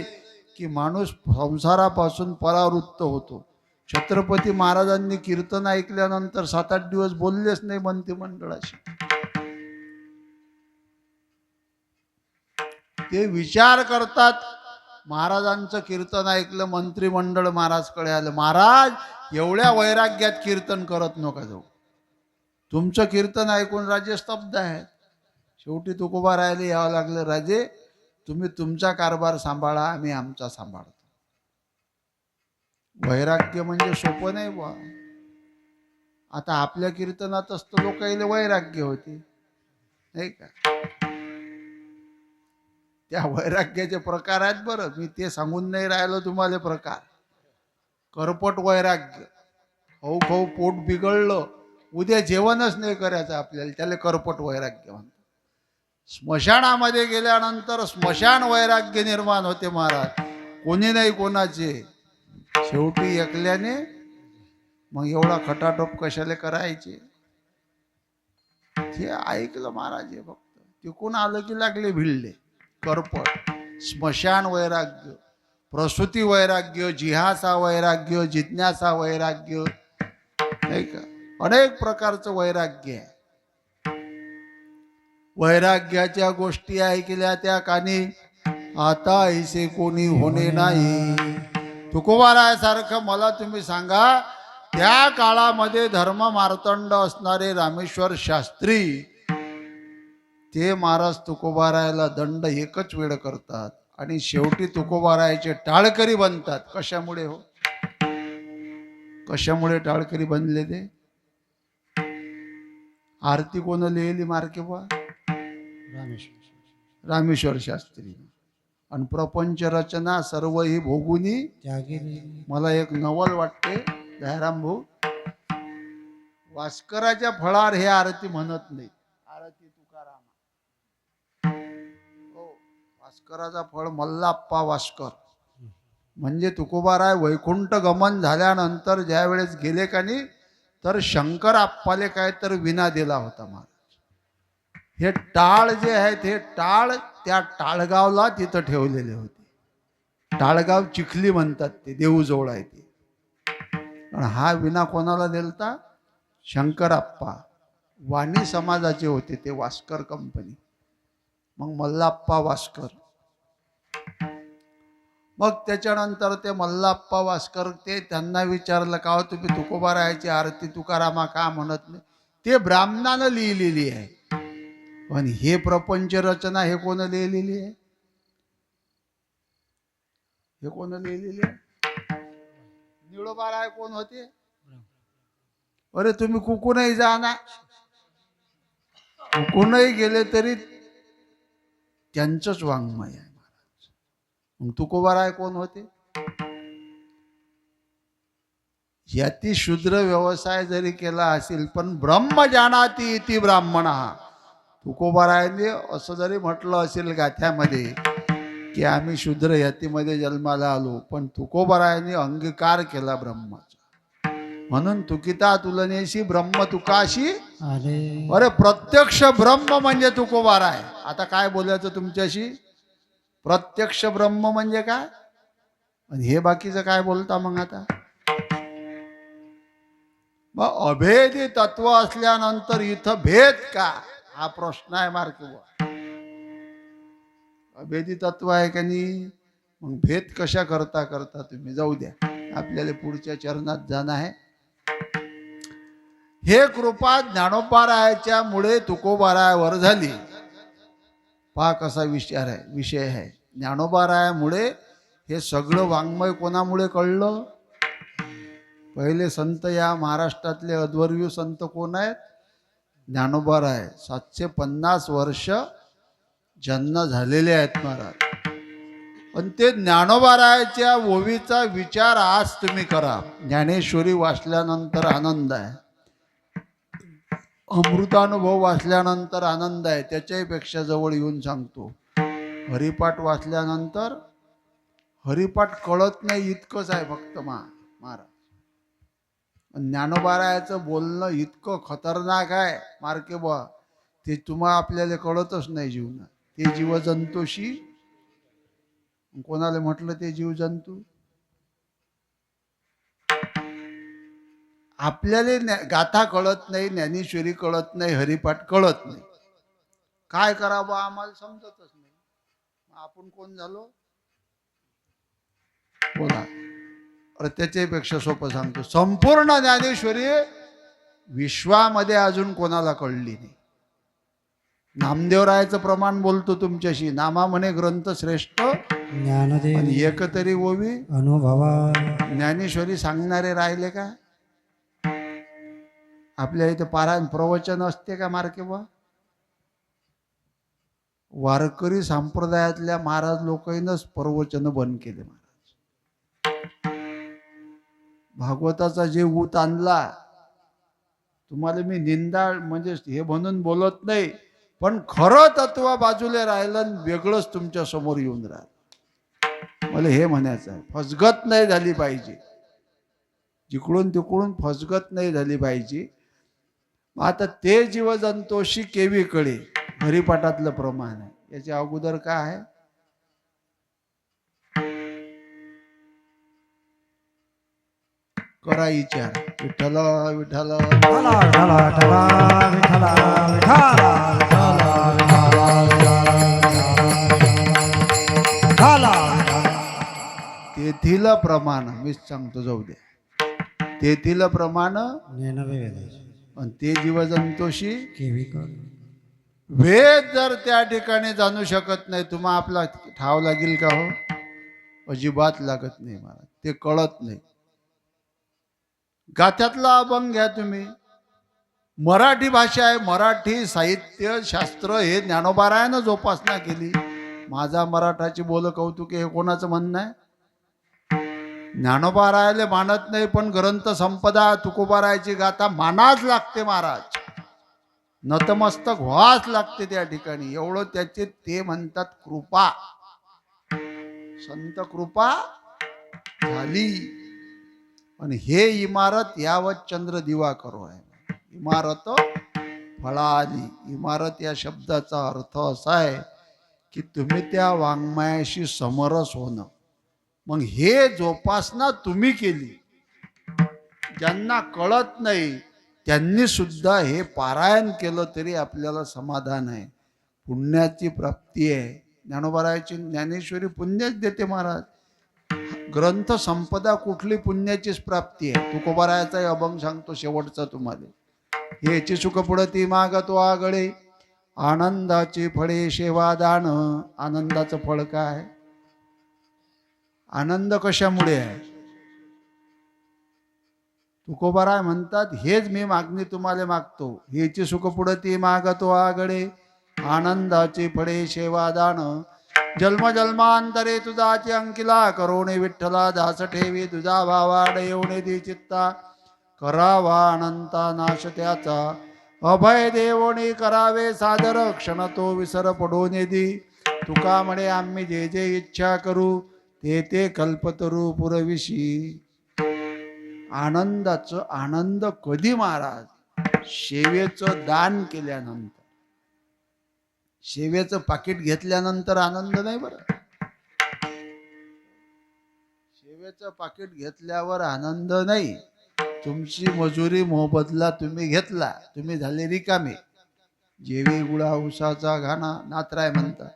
की माणूस संसारापासून परावृत्त होतो. छत्रपती महाराजांनी कीर्तन ऐकल्यानंतर 7-8 दिवस बोललेच नाही मंत्रिमंडळाशी. ते विचार करतात. महाराजांचं कीर्तन ऐकलं, मंत्रिमंडळ महाराजकडे आलं. महाराज एवढ्या वैराग्यात कीर्तन करत नका जाऊ. तुमचं कीर्तन ऐकून राजे स्तब्ध आहेत. शेवटी तुकोबारायाला यावं लागलं, राजे तुम्ही तुमचा कारभार सांभाळा, आम्ही आमचा सांभाळतो. वैराग्य म्हणजे सोपं नाही बा. आता आपल्या कीर्तनातच तर लोकांना वैराग्य होते नाही का. त्या वैराग्याचे प्रकार आहेत बरं. मी ते सांगून नाही राहिलो तुम्हाला प्रकार. करपट वैराग्य, खाऊ खाऊ पोट बिघडलं, उद्या जेवणच नाही करायचं आपल्याला, त्याला करपट वैराग्य म्हणतात. स्मशानामध्ये गेल्यानंतर स्मशान वैराग्य निर्माण होते महाराज. कोणी नाही कोणाचे, शेवटी एकल्याने. मग एवढा खटाटोप कशाला करायचे. ते ऐकलं महाराज. हे फक्त तिकून आलं की लागले भिडले. करपट, स्मशान वैराग्य, प्रसूती वैराग्य, जिहासा वैराग्य, जिज्ञासा वैराग्य, नाही का. अनेक प्रकारचं वैराग्य आहे. वैराग्याच्या गोष्टी ऐकल्या त्या कानी आता ऐसे कोणी होणे नाही. तुकोबारायासारखं मला तुम्ही सांगा. त्या काळामध्ये धर्म मार्तंड असणारे रामेश्वर शास्त्री, ते महाराज तुकोबारायाला दंड एकच वेळ करतात आणि शेवटी तुकोबारायाचे टाळकरी बनतात. कशामुळे हो? कशामुळे टाळकरी बनले ते? आरती कोण लिहिली मार्के बा? रामेश्वर शास्त्री. आणि प्रपंच रचना सर्व ही भोगुनी मला एक नवल वाटते दयाराम भाऊ. वास्कराच्या फळार हे आरती म्हणत नाही. आरती तुकाराम. हो, वास्कराचा फळ मल्लाप्पा वास्कर. म्हणजे तुकोबाराय वैकुंठ गमन झाल्यानंतर ज्या वेळेस गेले का नाही, तर शंकर आप्पाले काय तर विना दिला होता महाराज. हे टाळ जे आहेत, हे टाळ त्या टाळगावला तिथं ठेवलेले होते. टाळगाव चिखली म्हणतात, ते देऊजवळ आहे ते. पण हा विना कोणाला दिलता? शंकराप्पा वाणी समाजाचे होते ते, वास्कर कंपनी. मग मल्लाप्पा वास्कर. मग त्याच्यानंतर ते मल्लाप्पा वास्कर ते त्यांना विचारलं, का हो तुम्ही तुकोबारायाची आरती तुकारामा का म्हणत नाही? ते ब्राह्मणानं लिहिलेली आहे. पण हे प्रपंच रचना हे कोण लिहिलेली आहे? हे कोण लिहिलेली आहे? निळोबाराय कोण होते? अरे तुम्ही कुकूनही जा ना, कुकूनही गेले तरी त्यांचंच वाङ्मय आहे महाराज. मग तुकोबाराय कोण होते? याती शूद्र व्यवसाय जरी केला असेल पण ब्रह्म जानाति इति ब्राह्मण. तुकोबारायांनी असं जरी म्हटलं असेल गाथ्यामध्ये की आम्ही शूद्र यातीमध्ये जन्माला आलो, पण तुकोबारायांनी अंगीकार केला ब्रह्माचा. म्हणून तुकिता तुलनेशी ब्रह्म तुकाशी. अरे प्रत्यक्ष ब्रह्म म्हणजे तुकोबाराय. आता काय बोलायचं तुमच्याशी? प्रत्यक्ष ब्रह्म म्हणजे काय आणि हे बाकीचं काय बोलता मग? आता मग अभेदी तत्व असल्यानंतर इथं भेद का, हा प्रश्न आहे मार्केवर. अभेदी तत्व आहे का नाही, मग भेद कशा करता तुम्ही? जाऊ द्या, आपल्याला पुढच्या चरणात जाणं आहे. हे कृपा ज्ञानोबारायाच्या मुळे तुकोबारायावर झाली. पहा कसा विषय आहे. ज्ञानोबारायामुळे हे सगळं वाङ्मय कोणामुळे कळलं? पहिले संत या महाराष्ट्रातले अध्वर्यू संत कोण आहेत? ज्ञानोबाराय. 750 वर्ष जन्म झालेले आहेत महाराज. पण ते ज्ञानोबारायाच्या ओवीचा विचार आज तुम्ही करा. ज्ञानेश्वरी वाचल्यानंतर आनंद आहे, अमृतानुभव वाचल्यानंतर आनंद आहे. त्याच्याही पेक्षा जवळ येऊन सांगतो, हरिपाठ वाचल्यानंतर हरिपाठ कळत नाही इतकंच आहे फक्त महाराज. ज्ञानोबारायाचं बोलणं इतकं खतरनाक आहे मार्के बुवा, ते तुम्हाला आपल्याला कळतच नाही जीवनात. ते जीवजंतूशी, कोणाला म्हटलं ते जीवजंतू? आपल्याला गाथा कळत नाही, ज्ञानेश्वरी कळत नाही, हरिपाठ कळत नाही. काय करावं आम्हाला समजतच नाही. आपण कोण झालो बोला? अरे त्याच्यापेक्षा सोपं सांगतो, संपूर्ण ज्ञानेश्वरी विश्वामध्ये अजून कोणाला कळली नाही. नामदेवरायाचं प्रमाण बोलतो तुमच्याशी. नामा म्हणे ग्रंथ श्रेष्ठ ज्ञानदेव आणि एक तरी ओवी अनुभवा. ज्ञानेश्वरी सांगणारे राहिले का? आपल्या इथे पारायण प्रवचन असते का मार्के बा? वारकरी संप्रदायातल्या महाराज लोकांनीच प्रवचन बंद केले महाराज. भागवताचा जे ऊत आणला, तुम्हाला मी निंदा म्हणजे हे म्हणून बोलत नाही, पण खरं तत्व बाजूला राहिलं, वेगळंच तुमच्या समोर येऊन राहिलं. मला हे म्हणायचं आहे, फसगत नाही झाली पाहिजे, जिकडून तिकडून फसगत नाही झाली पाहिजे. आता ते जीवजंतोशी केवी कळे हरिपाठातलं प्रमाण आहे. याच्या अगोदर काय आहे? करा विचार. विठ्ठल विठ्ठल विठ्ठला विठ्ठला विठ्ठला विठ्ठला. तेथील प्रमाण मीच सांगतो, जाऊ द्या. तेथील प्रमाण आणि ते जीवजंतोशी केवी कर. वेद जर त्या ठिकाणी जाणू शकत नाही, तुम्हा आपला ठाव लागेल का हो? अजिबात लागत नाही मला. ते कळत नाही. गाथ्यातला अभंग घ्या तुम्ही. मराठी भाषा आहे, मराठी साहित्य शास्त्र हे ज्ञानोबारायानं जोपासना केली. माझा मराठाची बोल कौतुके हे कोणाचं म्हणणं आहे? ज्ञानोबारायाले मानत नाही, पण ग्रंथ संपदा तुकोबारायाची गाथा मानाच लागते महाराज. नतमस्तक व्हाच लागते त्या ठिकाणी. एवढं त्याचे ते म्हणतात कृपा. संत कृपा झाली. आणि हे इमारत यावत चंद्र दिवा करो आहे. इमारत फळाली. इमारत या शब्दाचा अर्थ असा आहे की तुम्ही त्या वाङ्मयाशी समरस होणं. मग हे जोपासना तुम्ही केली. ज्यांना कळत नाही त्यांनी सुद्धा हे पारायण केलं तरी आपल्याला समाधान आहे, पुण्याची प्राप्ती आहे. ज्ञानोबारायाची ज्ञानेश्वरी पुण्यच देते महाराज. ग्रंथ संपदा कुठली पुण्याचीच प्राप्ती आहे. तुकोबारायाचा अभंग सांगतो शेवटचा तुम्हाला. याची सुख पुढती माग तो आगळे, आनंदाची फळे सेवादान. आनंदाचं फळ काय? आनंद कशामुळे आहे? तुकोबाराय म्हणतात, हेच मी मागणी तुम्हाला मागतो. हेची सुख पुढे ती मागतो आगडे. आनंदाची फळे सेवादान. जन्मजन्मांतरे तुझाची अंकिला करोणे विठ्ठला. दास ठेवी तुझा भावाड येऊने दी चित्ता. करावा अनंता नाश त्याचा. अभय देवोनी करावे सादर. क्षण तो विसर पडून दी. तुका म्हणे आम्ही जे जे इच्छा करू ते ते कल्पतरू पुरविशी. आनंदाचं आनंद कधी महाराज? सेवेचं दान केल्यानंतर. सेवेचं पाकिट घेतल्यानंतर आनंद नाही बरं. सेवेचं पाकिट घेतल्यावर आनंद नाही. तुमची मजुरी मोबदला तुम्ही घेतला, तुम्ही झाले रिकामे. जेवी गुळा उसाचा घाणा. नाथराय म्हणतात,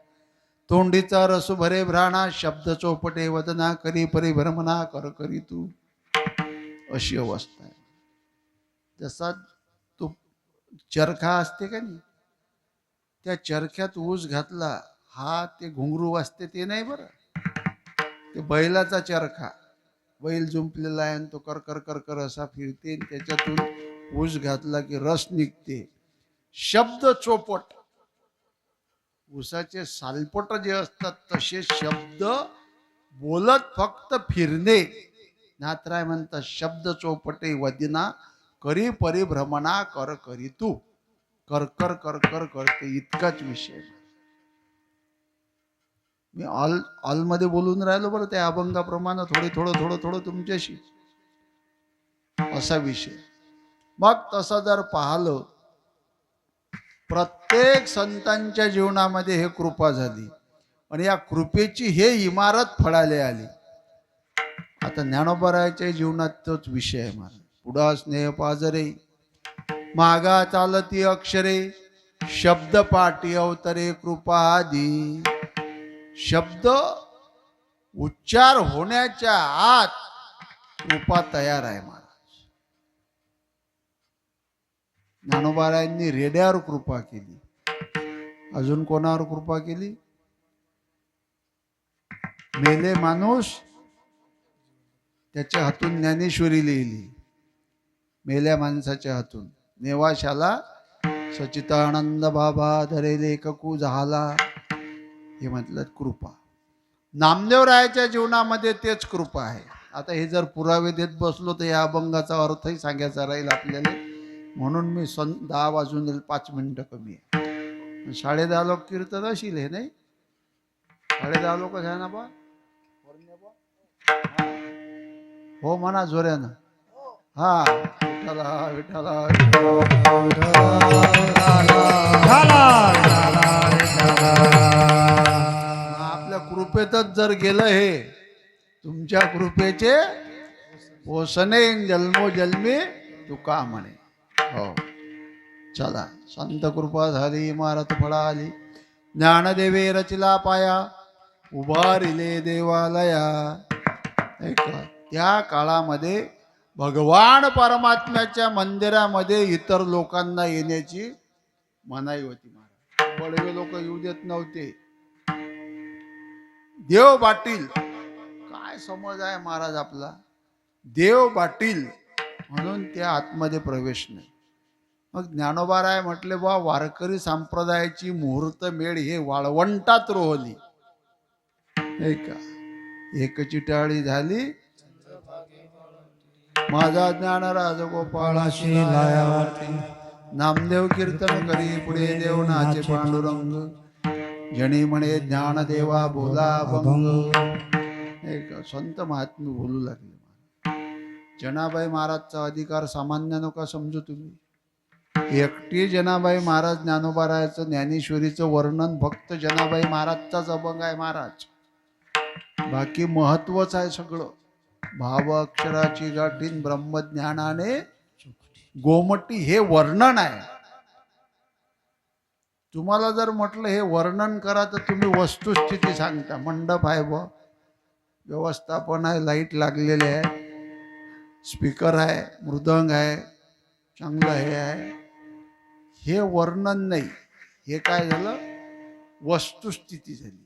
तोंडीचा रस भरे भ्राणा. शब्द चोपटे वदना. करी परिभ्रमणा कर करी तू. अशी अवस्था आहे. जसा तो चरखा असते का नाही, त्या चरख्यात ऊस घातला, हा ते घुंगरू वाजते ते नाही बरं. ते बैलाचा चरखा. बैल जुंपलेला आहे आणि तो कर कर कर कर असा फिरते. त्याच्यातून ऊस घातला की रस निघते. शब्द चोपट. ऊसाचे सालपट जे असतात तसे शब्द बोलत फक्त फिरणे. नाथराय म्हणतात, शब्द चोपटे वदिना. करी परिभ्रमणा कर करी तू. कर कर कर कर करते इतकाच विषय. मी ऑल मध्ये बोलून राहिलो बरं, त्या अभंगाप्रमाणे थोडं तुमच्याशी असा विषय. मग तसं जर पाहिलं, प्रत्येक संतांच्या जीवनामध्ये हे कृपा झाली आणि या कृपेची हे इमारत फळाले आली. आता ज्ञानोबारायाच्या जीवनात तोच विषय आहे महाराज. पुढा स्नेह पाजरे, मागा चालती अक्षरे. शब्द पाठी अवतरे कृपा आदी. शब्द उच्चार होण्याच्या आत कृपा तयार आहे महाराज. ज्ञानोबारायांनी रेड्यावर कृपा केली. अजून कोणावर कृपा केली? मेले माणूस त्याच्या हातून ज्ञानेश्वरी लिहिली. मेल्या माणसाच्या हातून. नेवाशाला सचितानंद बाबा धरे लेखकू झाला. हे म्हटलं कृपा. नामदेवरायाच्या जीवनामध्ये तेच कृपा आहे. आता हे जर पुरावे देत बसलो तर या अभंगाचा अर्थही सांगायचा राहील आपल्याला. म्हणून मी 10 वाजून 5 मिनिटं कमी आहे. 10:30 लोक कीर्तन असेल हे नाही. 10:30 लोक आहे ना बा. हो म्हणा जोऱ्यानं. हा विठ्ठला विठ्ठला. आपल्या कृपेतच जर गेलं हे, तुमच्या कृपेचे ओसने जन्मोजन्मी तुका म्हणे. हो चला, संत कृपा झाली इमारत फळा आली. ज्ञानदेवे रचिला पाया. उभारिले देवालया. ऐका, त्या काळामध्ये भगवान परमात्म्याच्या मंदिरामध्ये इतर लोकांना येण्याची मनाई होती महाराज. बडवे लोक येऊ देत नव्हते. देव बाटील काय समज आहे महाराज आपला. देव बाटील म्हणून त्या आतमध्ये प्रवेश नाही. मग ज्ञानोबाराय म्हटले बा, वारकरी संप्रदायाची मुहूर्त मेळ हे वाळवंटात रोहली. ऐका, एकची टाळी झाली. माझा ज्ञान राजगोपाळाशी लायावरती. नामदेव कीर्तन करी पुढे देव नाचे पांडुरंग. जणी म्हणे ज्ञान देवा बोला भंग. एक संत महात्मे बोलू लागले. जनाबाई महाराजचा अधिकार सामान्य नका समजू तुम्ही. एकटी जनाबाई महाराज ज्ञानोबारायाचं ज्ञानेश्वरीचं वर्णन फक्त जनाबाई महाराजचाच अभंग आहे महाराज. बाकी महत्वच आहे सगळं. भाव अक्षराची गाठीन ब्रह्मज्ञानाने गोमटी हे वर्णन आहे. तुम्हाला जर म्हटलं हे वर्णन करा तर तुम्ही वस्तुस्थिती सांगता. मंडप आहे व व्यवस्थापन आहे, लाईट लागलेले आहे, स्पीकर आहे, मृदंग आहे, चांगलं हे आहे. हे वर्णन नाही. हे काय झालं, वस्तुस्थिती झाली.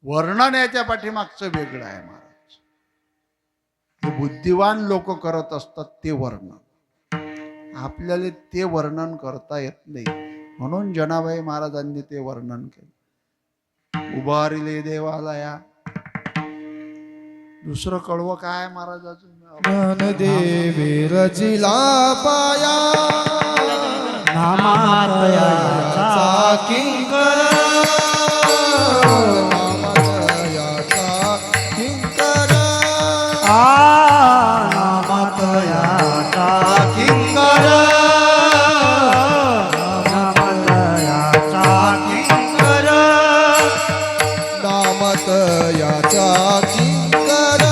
वर्णन याच्या पाठीमागचं वेगळं आहे महाराज. हे बुद्धिवान लोक करत असतात ते वर्णन, आपल्याला ते वर्णन करता येत नाही. म्हणून जनाबाई महाराजांनी ते वर्णन केलं. उभारिले देवालया. दुसरं कळवं काय महाराजाचं, ज्ञानदेवी रचिला पाया नामातयाचा किंकर नामतयाचा किंकर नामातयाचा किंकर नामातयाचा किंकर नामतयाचा किंकर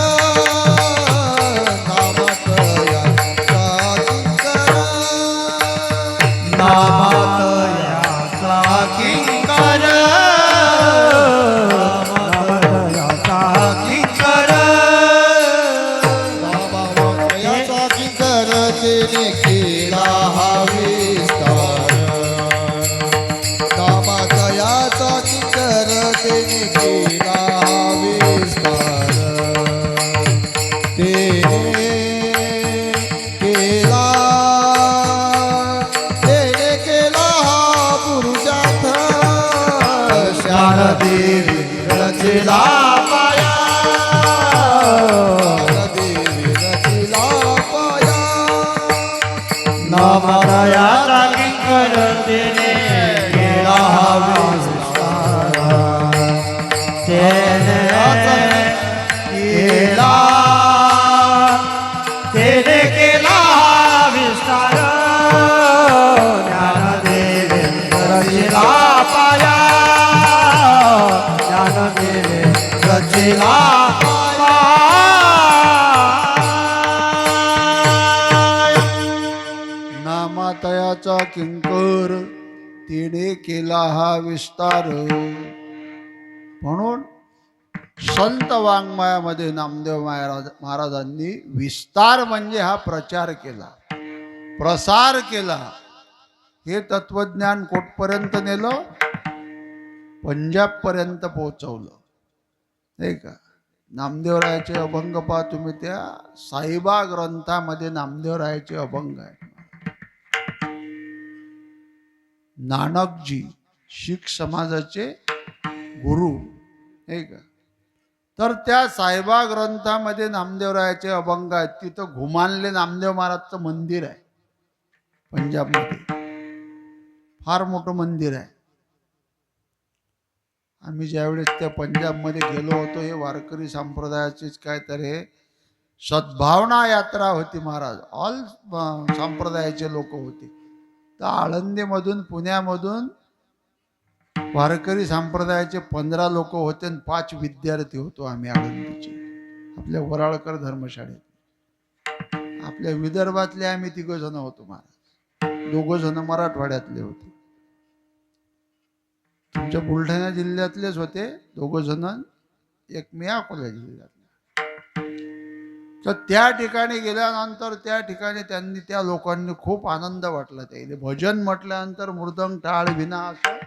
नामतयाचा किंकर नामतयाचा किंकर नामातयाचा किंकर नामतयाचा किंकर तिने केला हा विस्तार नामतयाचा किंकर तिने केला हा विस्तार तेने केला हा पुरुषार्थ शारदेवी रचिला पाया शारदेवी रचिला पाया नामतयाचा किंकर तिने केला हा विस्तार तेने केला हा विस्तार ज्ञानदेवी रचिला पाया ज्ञानदेवी रचिला पाया नामातयाचा किंकर तिने केला हा विस्तार. म्हणून संत वाङ्मयामध्ये नामदेव महाराजांनी विस्तार म्हणजे हा प्रचार केला, प्रसार केला. हे तत्वज्ञान कोटपर्यंत नेलं, पंजाबपर्यंत पोहोचवलं, नाही का. नामदेवरायाचे अभंग पहा तुम्ही, त्या साईबा ग्रंथामध्ये नामदेवरायाचे अभंग आहेत. नानकजी शीख समाजाचे गुरु, नाही का. तर त्या साईबा ग्रंथामध्ये नामदेवरायाचे अभंग आहेत. तिथं घुमानले नामदेव महाराजचं मंदिर आहे पंजाबमध्ये, फार मोठं मंदिर आहे. आम्ही ज्यावेळेस त्या पंजाबमध्ये गेलो होतो, हे वारकरी संप्रदायाचीच काहीतरी सद्भावना यात्रा होती महाराज. ऑल संप्रदायाचे लोक होते. तर आळंदीमधून पुण्यामधून वारकरी संप्रदायाचे 15 लोक होते आणि 5 विद्यार्थी होतो आम्ही आळंदीचे, आपल्या वराळकर धर्मशाळेत. आपल्या विदर्भातले आम्ही 3 जण होतो महाराज, 2 जण मराठवाड्यातले होते. तुमच्या बुलढाणा जिल्ह्यातलेच होते 2 जण, एक मी अकोला जिल्ह्यातले. तर त्या ठिकाणी गेल्यानंतर त्या ठिकाणी त्यांनी, त्या लोकांनी खूप आनंद वाटला. त्याला भजन म्हटल्यानंतर मृदंग टाळ विना असं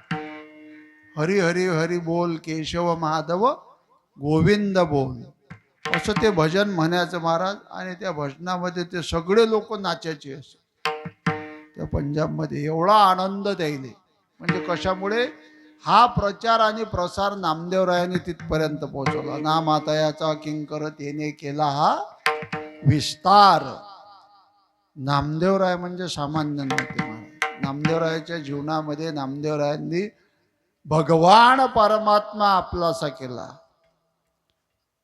हरी हरी हरी बोल केशव माधव गोविंद बोल असं ते भजन म्हणायचं महाराज. आणि त्या भजनामध्ये ते सगळे लोक नाचायचे असं त्या पंजाबमध्ये. एवढा आनंद द्यायले म्हणजे कशामुळे, हा प्रचार आणि प्रसार नामदेवरायांनी तिथपर्यंत पोहोचवला. नामातयाचा किंकर तेने केला हा विस्तार. नामदेवराय म्हणजे सामान्य नव्हते महाराज. नामदेवरायाच्या जीवनामध्ये नामदेवरायांनी भगवान परमात्मा आपलासा केला,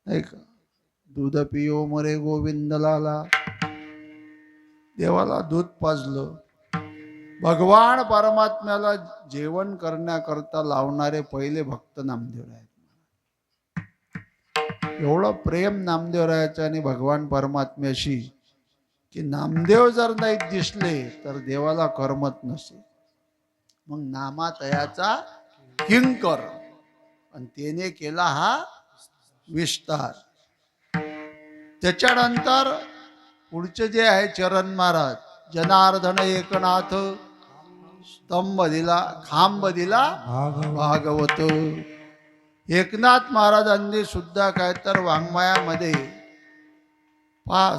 नाही का. दूध पियो मरे गोविंद लाला, देवाला दूध पाजलं. भगवान परमात्म्याला जेवण करण्याकरता लावणारे पहिले भक्त नामदेवराय. एवढं प्रेम नामदेवरायाचं आणि भगवान परमात्म्याशी की नामदेव जर नाही दिसले तर देवाला करमत नसे. मग नामातयाचा किंकर आणि त्याने केला हा विस्तार. त्याच्यानंतर पुढचे जे आहे चरण महाराज, जनार्दन एकनाथ स्तंभ दिला, खांब दिला भागवत भागवत. एकनाथ महाराजांनी सुद्धा काय तर वाङ्मयामध्ये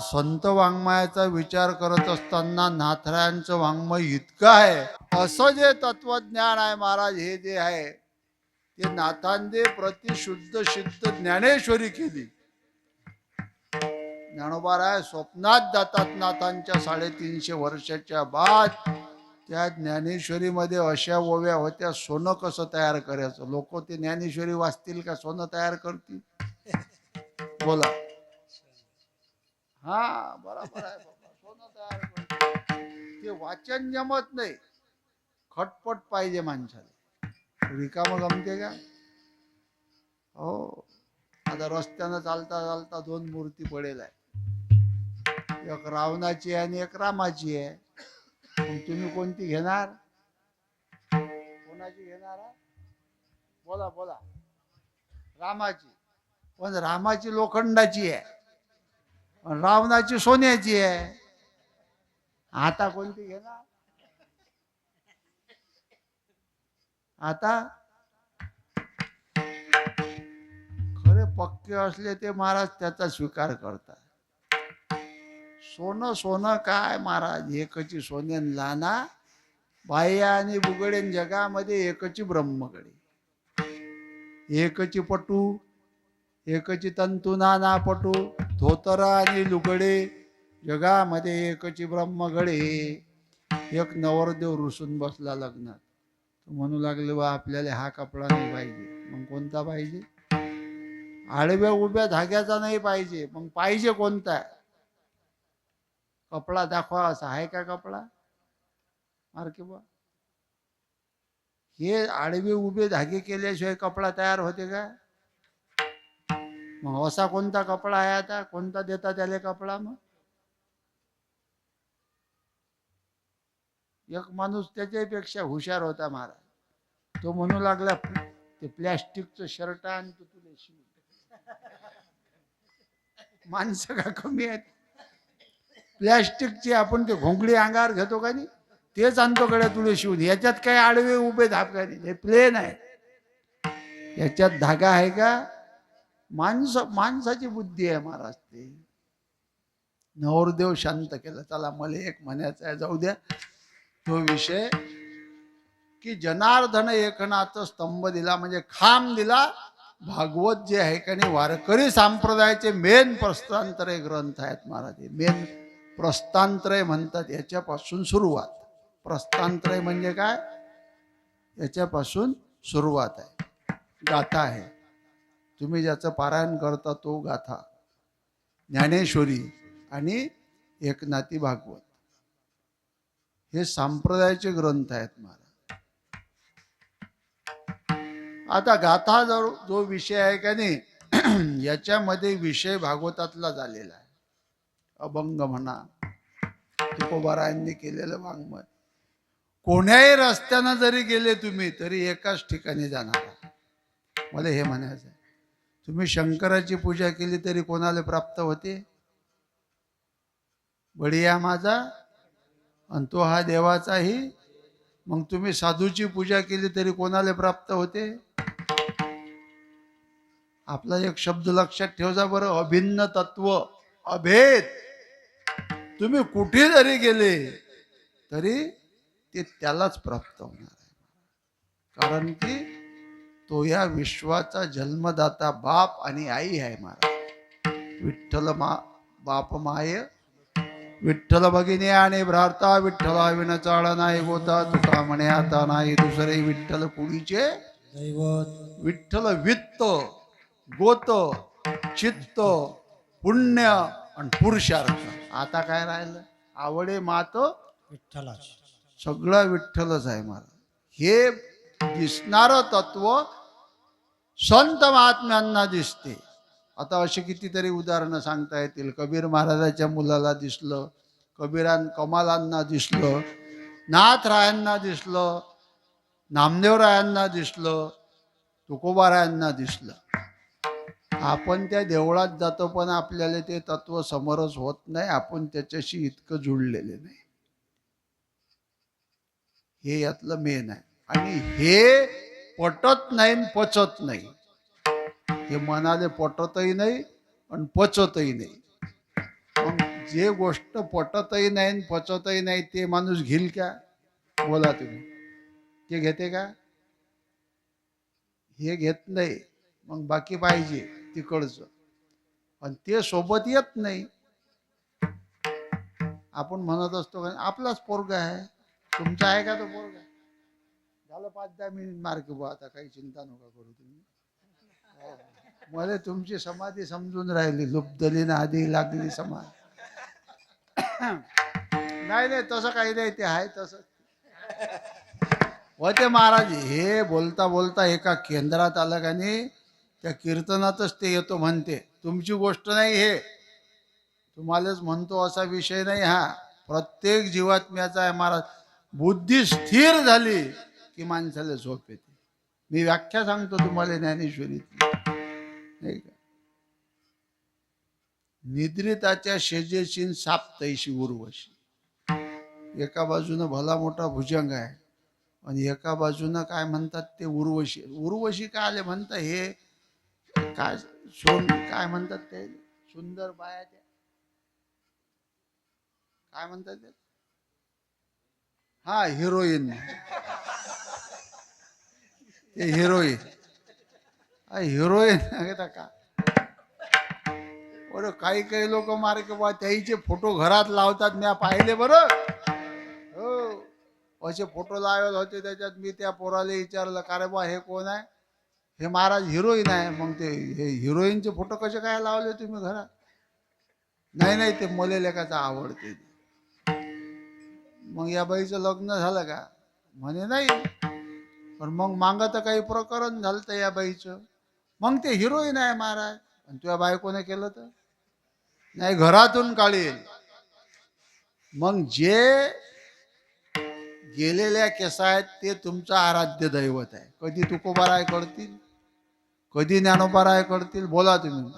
संत वाङ्मयाचा विचार करत असताना नाथरायांचं वाङ्मय इतकं आहे. असं जे तत्वज्ञान आहे महाराज, हे जे आहे ते नाथांनी प्रतिशुद्ध सिद्ध ज्ञानेश्वरी केली. ज्ञानोबाराय स्वप्नात जातात नाथांच्या 350 वर्षाच्या बाद. त्या ज्ञानेश्वरीमध्ये अशा ओव्या होत्या, सोनं कसं तयार करायचं. लोक ते ज्ञानेश्वरी वाचतील का सोनं तयार करतील? बोला. हा बरोबर आहे बाबा, सोनं तयार करतील. ते वाचन जमत नाही, खटपट पाहिजे माणसाला. रिकामं गमते का? हो. आता रस्त्यानं चालता चालता 2 मूर्ती पडेल आहे, एक रावणाची आहे आणि एक रामाची आहे. मग तुम्ही कोणती घेणार? कोणाची घेणार? बोला बोला. रामाची. पण रामाची लोखंडाची आहे, रावणाची सोन्याची आहे. आता कोणती घेणार? आता खरे पक्के असले ते महाराज त्याचा स्वीकार करतात. सोनं सोनं काय महाराज, एकची सोन्यान लाना. बाह्य आणि बुगडेन जगामध्ये एकची ब्रह्मगडे. एकची पटू, एकची तंतू नाना पटू. धोतर आणि लुगडे जगामध्ये एकची ब्रह्मगडे. एक नवरदेव रुसून बसला लग्नात, म्हणू लागले बा आपल्याला हा कपडा नाही पाहिजे. मग कोणता पाहिजे? आडव्या उभ्या धाग्याचा नाही पाहिजे. मग पाहिजे कोणता? कपडा दाखवा. असा आहे का कपडा? मार्के बा, हे आडवे उभे धागे केल्याशिवाय कपडा तयार होते का? मग असा कोणता कपडा आहे? आता कोणता देता त्याला कपडा? मग एक माणूस त्याच्यापेक्षा हुशार होता महाराज. तो म्हणू लागला ते प्लॅस्टिकचं शर्ट आण तू तुला शिव. माणसं का कमी आहेत? प्लॅस्टिकची आपण ते घोंगडी अंगावर घेतो का नाही, तेच आणतो कडे तुला शिवून. याच्यात काय आडवे उभे धाप का नाही, हे प्लेन आहे. याच्यात धागा आहे का? माणसाची बुद्धी आहे महाराज. ते नवरदेव शांत केलं. चला मला एक म्हणायचं आहे, जाऊ द्या तो विषय, की जनार्दन एकनाथ स्तंभ दिला म्हणजे खांब दिला. भागवत जे आहे का नाही, वारकरी संप्रदायाचे मेन प्रस्थानत्रय ग्रंथ आहेत महाराज. मेन प्रस्थानत्रय म्हणतात. याच्यापासून सुरुवात. प्रस्थानत्रय म्हणजे काय? याच्यापासून सुरुवात आहे. गाथा आहे. तुम्ही ज्याचं पारायण करता तो गाथा, ज्ञानेश्वरी आणि एकनाथी भागवत हे संप्रदायाचे ग्रंथ आहेत महाराज. आता गाथा जो विषय आहे का नाही, याच्यामध्ये विषय भागवतातला झालेला आहे. अभंग म्हणा, तुकोबारायांनी केलेलं वाङ्मय. कोण्याही रस्त्यानं जरी गेले तुम्ही तरी एकाच ठिकाणी जाणार. मला हे म्हणायचं आहे, तुम्ही शंकराची पूजा केली तरी कोणाला प्राप्त होते? बडिया माझा आणि तो हा देवाचाही. मग तुम्ही साधूची पूजा केली तरी कोणाला प्राप्त होते? आपला एक शब्द लक्षात ठेवा बरं, अभिन्न तत्व, अभेद. तुम्ही कुठे जरी गेले तरी ते त्यालाच प्राप्त होणार आहे. कारण की तो या विश्वाचा जन्मदाता बाप आणि आई आहे महाराज. विठ्ठल बाप माय, विठ्ठल भगिनी आणि भ्राता. विठ्ठला विन चाळ नाही गोता, तुका म्हणे आता नाही दुसरे. विठ्ठल कुडीचे दैवत. विठ्ठल वित्त, गोत, चित्त, पुण्य आणि पुरुषार्थ. आता काय राहिलं? आवडे मात विठ्ठलाच. सगळं विठ्ठलच आहे महाराज. हे दिसणारं तत्व संत महात्म्यांना दिसते. आता अशी कितीतरी उदाहरणं सांगता येतील. कबीर महाराजाच्या मुलाला दिसलं, कमालांना दिसलं, नाथरायांना दिसलं, नामदेवरायांना दिसलं, तुकोबारायांना दिसलं. आपण त्या देवळात जातो पण आपल्याला ते तत्व समरस होत नाही. आपण त्याच्याशी इतकं जुळलेले नाही. हे यातलं मेन आहे. आणि हे पटत नाही आणि पचत नाही. हे मनाले पटतही नाही आणि पचतही नाही. मग जे गोष्ट पटतही नाही आणि पचतही नाही ते माणूस घेईल का? बोला तुम्ही. ते घेते का? हे घेत नाही. मग बाकी पाहिजे तिकडचं, आणि ते सोबत येत नाही. आपण म्हणत असतो का आपलाच पोरगा आहे, तुमचा आहे का तो पोरगा? झालं 5-10 मिनिट मार्क बा, आता काही चिंता नका करू तुम्ही. मला तुमची समाधी समजून राहिली, लुप्तली ना आधी लागली समाधी. नाही नाही तसं काही नाही, ते आहे तसं होते महाराज. हे बोलता बोलता एका केंद्रात आलं का नाही, त्या कीर्तनातच ते येतो म्हणते. तुमची गोष्ट नाही, हे तुम्हालाच म्हणतो असा विषय नाही हा. प्रत्येक जीवात्म्याचा आहे महाराज. बुद्धी स्थिर झाली की माणसाला झोप येते. मी व्याख्या सांगतो तुम्हाला ज्ञानेश्वरीतली, नाही का? निद्रिताच्या शेजेशी साप तैशी उर्वशी. एका बाजूनं भला मोठा भुजंग आहे आणि एका बाजूनं काय म्हणतात ते उर्वशी. उर्वशी काय आले म्हणतात, हे काय काय म्हणतात ते सुंदर बाया, त्या काय म्हणतात ते, हा हिरोईन. ते हिरोईन हिरोईन का? बरं काही काही लोक मारे की बा त्याचे फोटो घरात लावतात. मी पाहिले बरं, हो असे फोटो लावले होते. त्याच्यात मी त्या पोराला विचारलं का रे बा हे कोण आहे? हे महाराज हिरोईन आहे. मग ते हे हिरोईनचे फोटो कसे काय लावले तुम्ही घरात? नाही नाही ते मले लेकाचा आवडते. मग या बाईचं लग्न झालं का? म्हणे नाही. पण मग मागं तर काही प्रकरण झालं तर या बाईचं. मग ते हिरोईन आहे महाराज. आणि तुझ्या बायकोने केलं तर नाही, घरातून काढील. मग जे गेलेल्या केसा आहेत ते तुमचं आराध्य दैवत आहे. कधी तुकोबाराय करतील, कधी ज्ञानोबाराय करतील, बोला तुम्ही.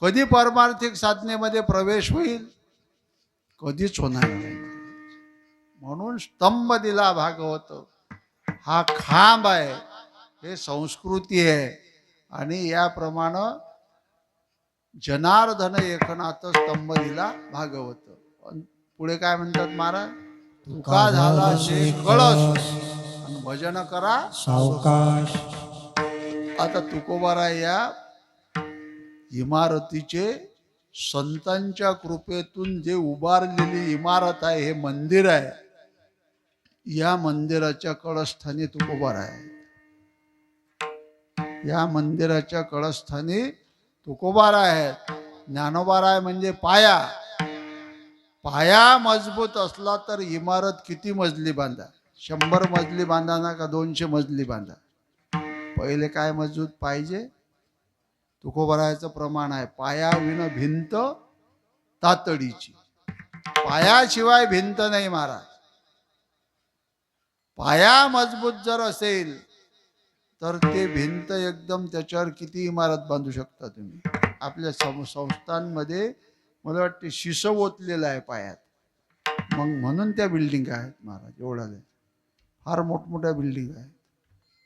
कधी परमार्थिक साधनेमध्ये प्रवेश होईल, कधीच होणार नाही. म्हणून स्तंभ दिला भागवत, हा खांब आहे, हे संस्कृती आहे. आणि याप्रमाणे जनार्दन एकनाथ स्तंभ दिला भागवत. पुढे काय म्हणतात महाराज? तुका झाला शे कळस आणि भजन करा सावकाश. आता तुकोबाराय या इमारतीचे संतांच्या कृपेतून जे उभारलेली इमारत आहे, हे मंदिर आहे. या मंदिराच्या कळस्थानी तुकोबाराय आहे. या मंदिराच्या कळस्थानी तुकोबाराय आहेत. ज्ञानोबाराय म्हणजे पाया. पाया मजबूत असला तर इमारत किती मजली बांधा, 100 मजली बांधा ना का 200 मजली बांधा, पहिले काय मजबूत पाहिजे? तुकोबारायचं प्रमाण आहे, पाया विन भिंत तातडीची. पायाशिवाय भिंत नाही महाराज. पाया मजबूत जर असेल तर ते भिंत एकदम, त्याच्यावर किती इमारत बांधू शकता तुम्ही. आपल्या संस्थांमध्ये मला वाटते शिस ओतलेलं आहे पायात. मग म्हणून त्या बिल्डिंग आहेत महाराज, एवढ्या फार मोठमोठ्या बिल्डिंग आहेत.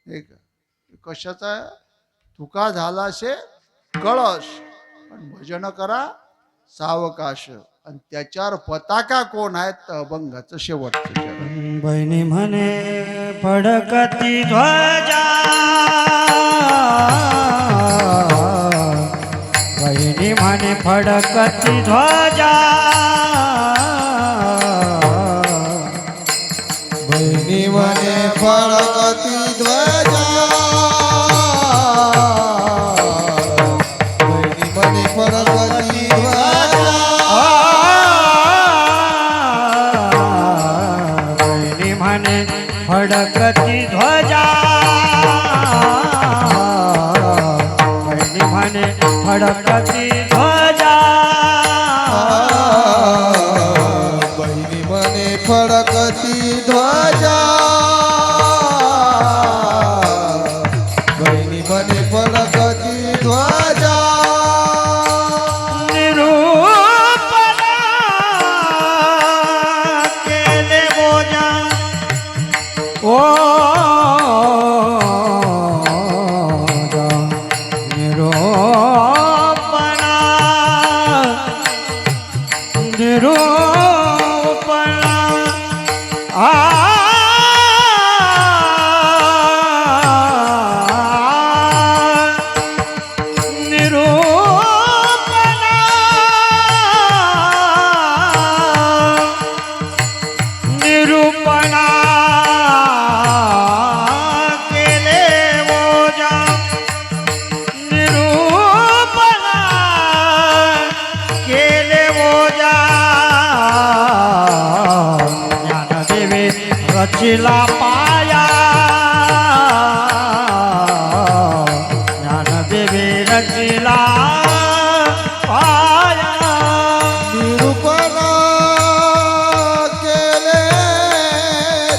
हे का कशाचा? तुका झाला शे कळश आणि भजन करा सावकाश. आणि त्याच्यावर पताका कोण आहेत? तर अभंगाचं शेवटचं चरण. बहिणी म्हणे फडकती ध्वजा, बहिणी म्हणे फडकती ध्वजा, बहिणी म्हणे फडकती ध्वजा, बहिणी म्हणे फडकती ध्वजा, बहिणी म्हणे फडकती ध्वजा, बहिणी म्हणे फडकती ध्वजा, बहिणी म्हणे फडकती ध्वजा, बहिणी म्हणे फडकती ध्वजा, निरूपणा केले बोजा, रचिला पाया ज्ञानदेवे रचिला पाया निरूपण केले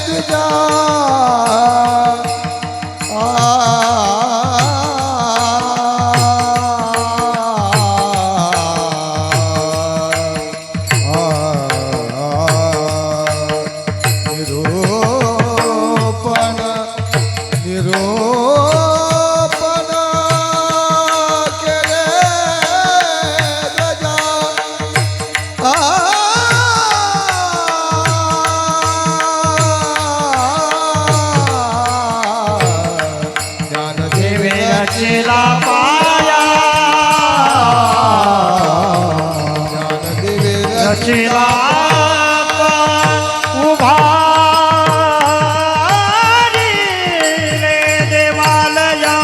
तुझ्या निरूपण निरूपण केले तुझ्या देवे रचिला पाया ज्ञानदेवे रचिला उभा देवालया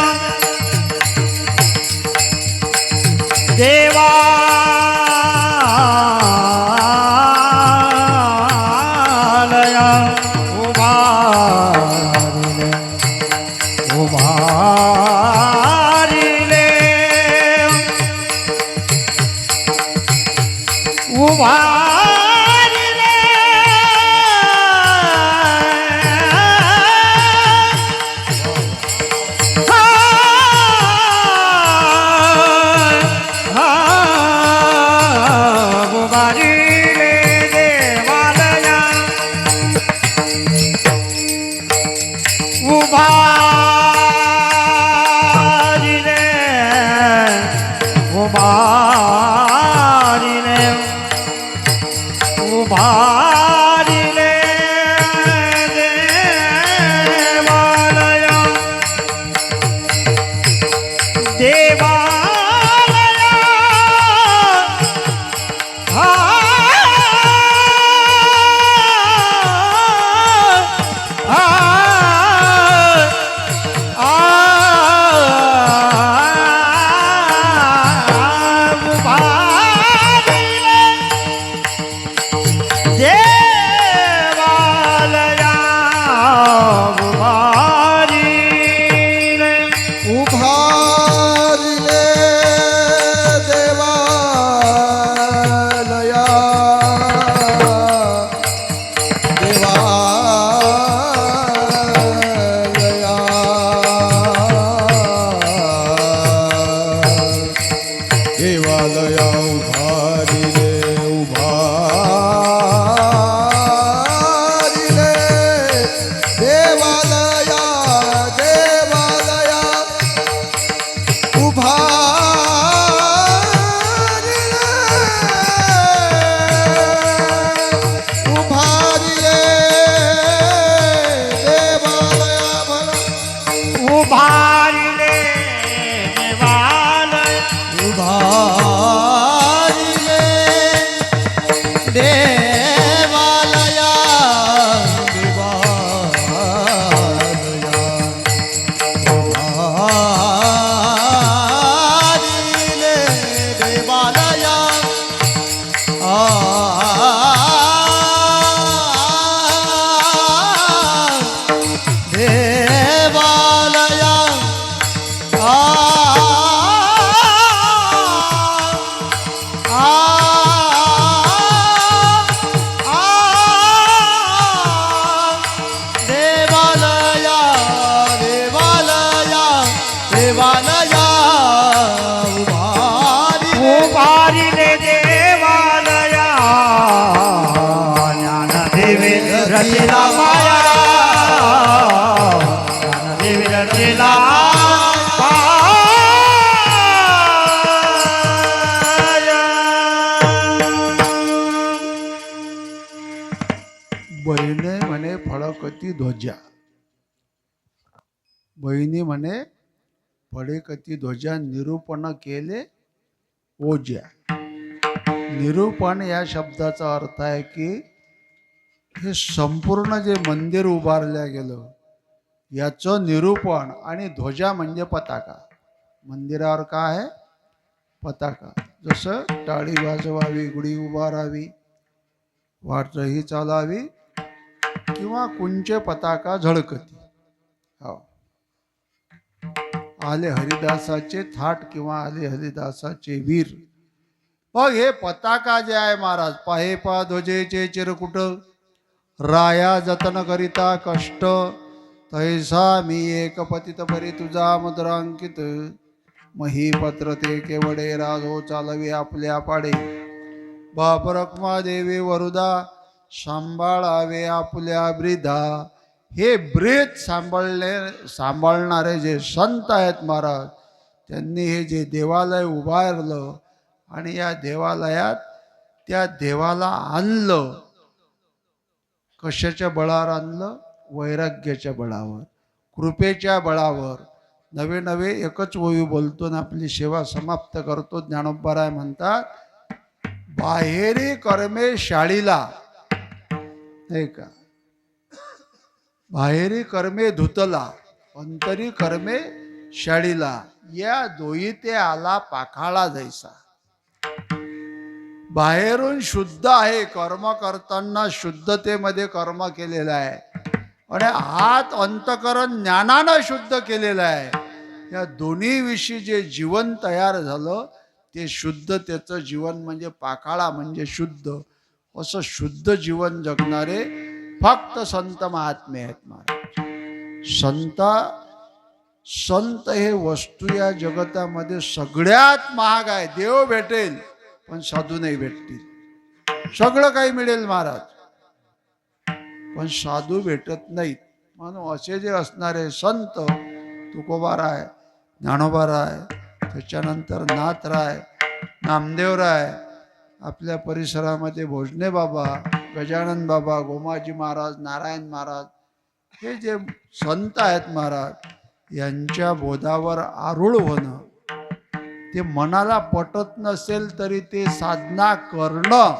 देवालया उभारिले उभारिले उभारिले देवालया उभारिले उभारिले उभारिले देवालया देवालया देवालया उभारिले उभारिले देवालया देवालया देवालया उभारिले उभारिले देवालया देवालया उभारिले देवालया भला उभारिले देवालया उभारिले देवालया देवालया उभारिले देवालया देवालया देवालया देवालया देवालया उभारिले देवालया ज्ञानदेवे रचिला पाया ज्ञानदेवे रचिला बहिणे म्हणे फळकती ध्वजा. बहिणी म्हणे फळकती ध्वजा निरूपण केले ओज्या. निरूपण या शब्दाचा अर्थ आहे की हे संपूर्ण जे मंदिर उभारल्या गेलं याचं निरूपण. आणि ध्वजा म्हणजे पताका. मंदिरावर काय आहे? पताका. जसं टाळी वाजवावी, गुढी उभारावी, वाटही चालावी, किंवा कुंचे पताका झळकती. हो. आले हरिदासाचे थाट किंवा आले हरिदासाचे वीर. मग हे पताका जे आहे महाराज, पाहे पा ध्वजेचे चिरकुट, राया जतन करिता कष्ट, तैसा मी एक पतित परी तुझा मुद्रांकित, महीपत्र ते केवडे राजो चालवी आपल्या पाडे, बाप रखमा देवी वरुदा सांभाळावे आपल्या ब्रिधा. हे ब्रीद सांभाळणारे जे संत आहेत महाराज, त्यांनी हे जे देवालय उभारलं आणि या देवालयात त्या देवाला आणलं. कशाच्या बळावर आणलं? वैराग्याच्या बळावर, कृपेच्या बळावर. नवे नवे एकच ओवी बोलतो आणि आपली सेवा समाप्त करतो. ज्ञानोबाराय म्हणतात, बाहेरी कर्मे शाळीला, नाही का, बाहेरी कर्मे धुतला, अंतरी कर्मे शाळीला, या दोई ते आला पाखाळा जैसा. बाहेरून शुद्ध आहे, कर्म करताना शुद्धतेमध्ये कर्म केलेलं आहे, आणि आत अंतकरण ज्ञानानं शुद्ध केलेलं आहे. या दोन्ही विषयी जे जीवन तयार झालं ते शुद्धतेचं जीवन म्हणजे पाखाळा म्हणजे शुद्ध. असं शुद्ध जीवन जगणारे फक्त संत महात्मे आहेत महाराज. संत हे वस्तू या जगतामध्ये सगळ्यात महाग आहे. देव भेटेल पण साधू नाही भेटतील. सगळं काही मिळेल महाराज, पण साधू भेटत नाहीत. म्हणून असे जे असणारे संत, तुकोबाराय, ज्ञानोबाराय, त्याच्यानंतर नाथराय, नामदेवराय, आपल्या परिसरामध्ये भोजने बाबा, गजानन बाबा, गोमाजी महाराज, नारायण महाराज, हे जे संत आहेत महाराज, यांच्या बोधावर आरूढ होणं, ते मनाला पटत नसेल तरी ते साधना करणं.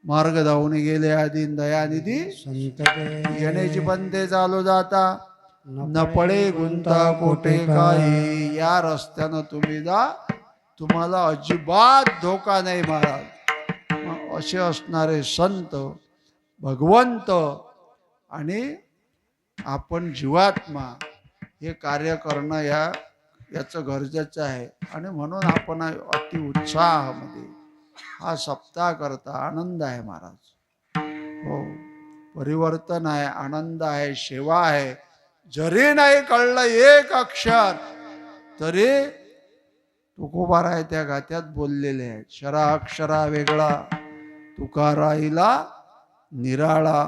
मार्ग धावून गेले आधी दयानिधी, येण्याची पंथे चालू जाता, न पडे गुंता कोठे काही. या रस्त्यानं तुम्ही जा, तुम्हाला अजिबात धोका नाही महाराज. असे असणारे संत, भगवंत आणि आपण जीवात्मा हे कार्य करणं याचं गरजेचं आहे. आणि म्हणून आपण अति उत्साहामध्ये हा सप्ताह करता. आनंद आहे महाराज. हो, परिवर्तन आहे, आनंद आहे, सेवा आहे. जरी नाही कळलं एक अक्षर तरी तुकोबाराय त्या गात्यात बोललेले आहेत. शरा अक्षरा वेगळा तुकाराईला निराळा,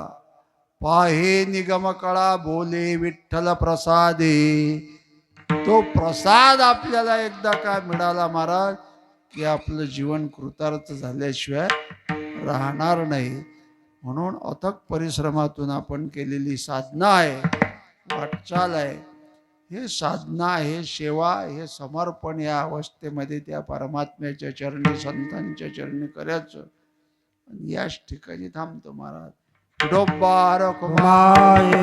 पाहे निगम कळा बोले विठ्ठल प्रसादे. तो प्रसाद आपल्याला एकदा काय मिळाला महाराज की आपलं जीवन कृतार्थ झाल्याशिवाय राहणार नाही. म्हणून अथक परिश्रमातून आपण केलेली साधना आहे, वाटचाल आहे. हे साधना, हे सेवा, हे समर्पण या अवस्थेमध्ये त्या परमात्म्याच्या चरणी, संतांच्या चरणी करायचं. याच ठिकाणी थांबतो महाराज. डोबार कुमाये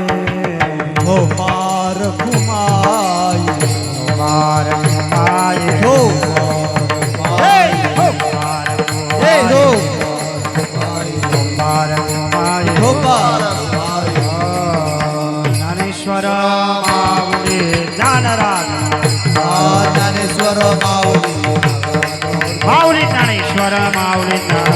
हो मार कुमाये, कुमार कुमाये, हो कुमार कुमाये, हो पार ज्ञानेश्वर माऊली ज्ञानराज, ज्ञानेश्वर माऊली, माऊली ज्ञानेश्वर माऊली ज्ञान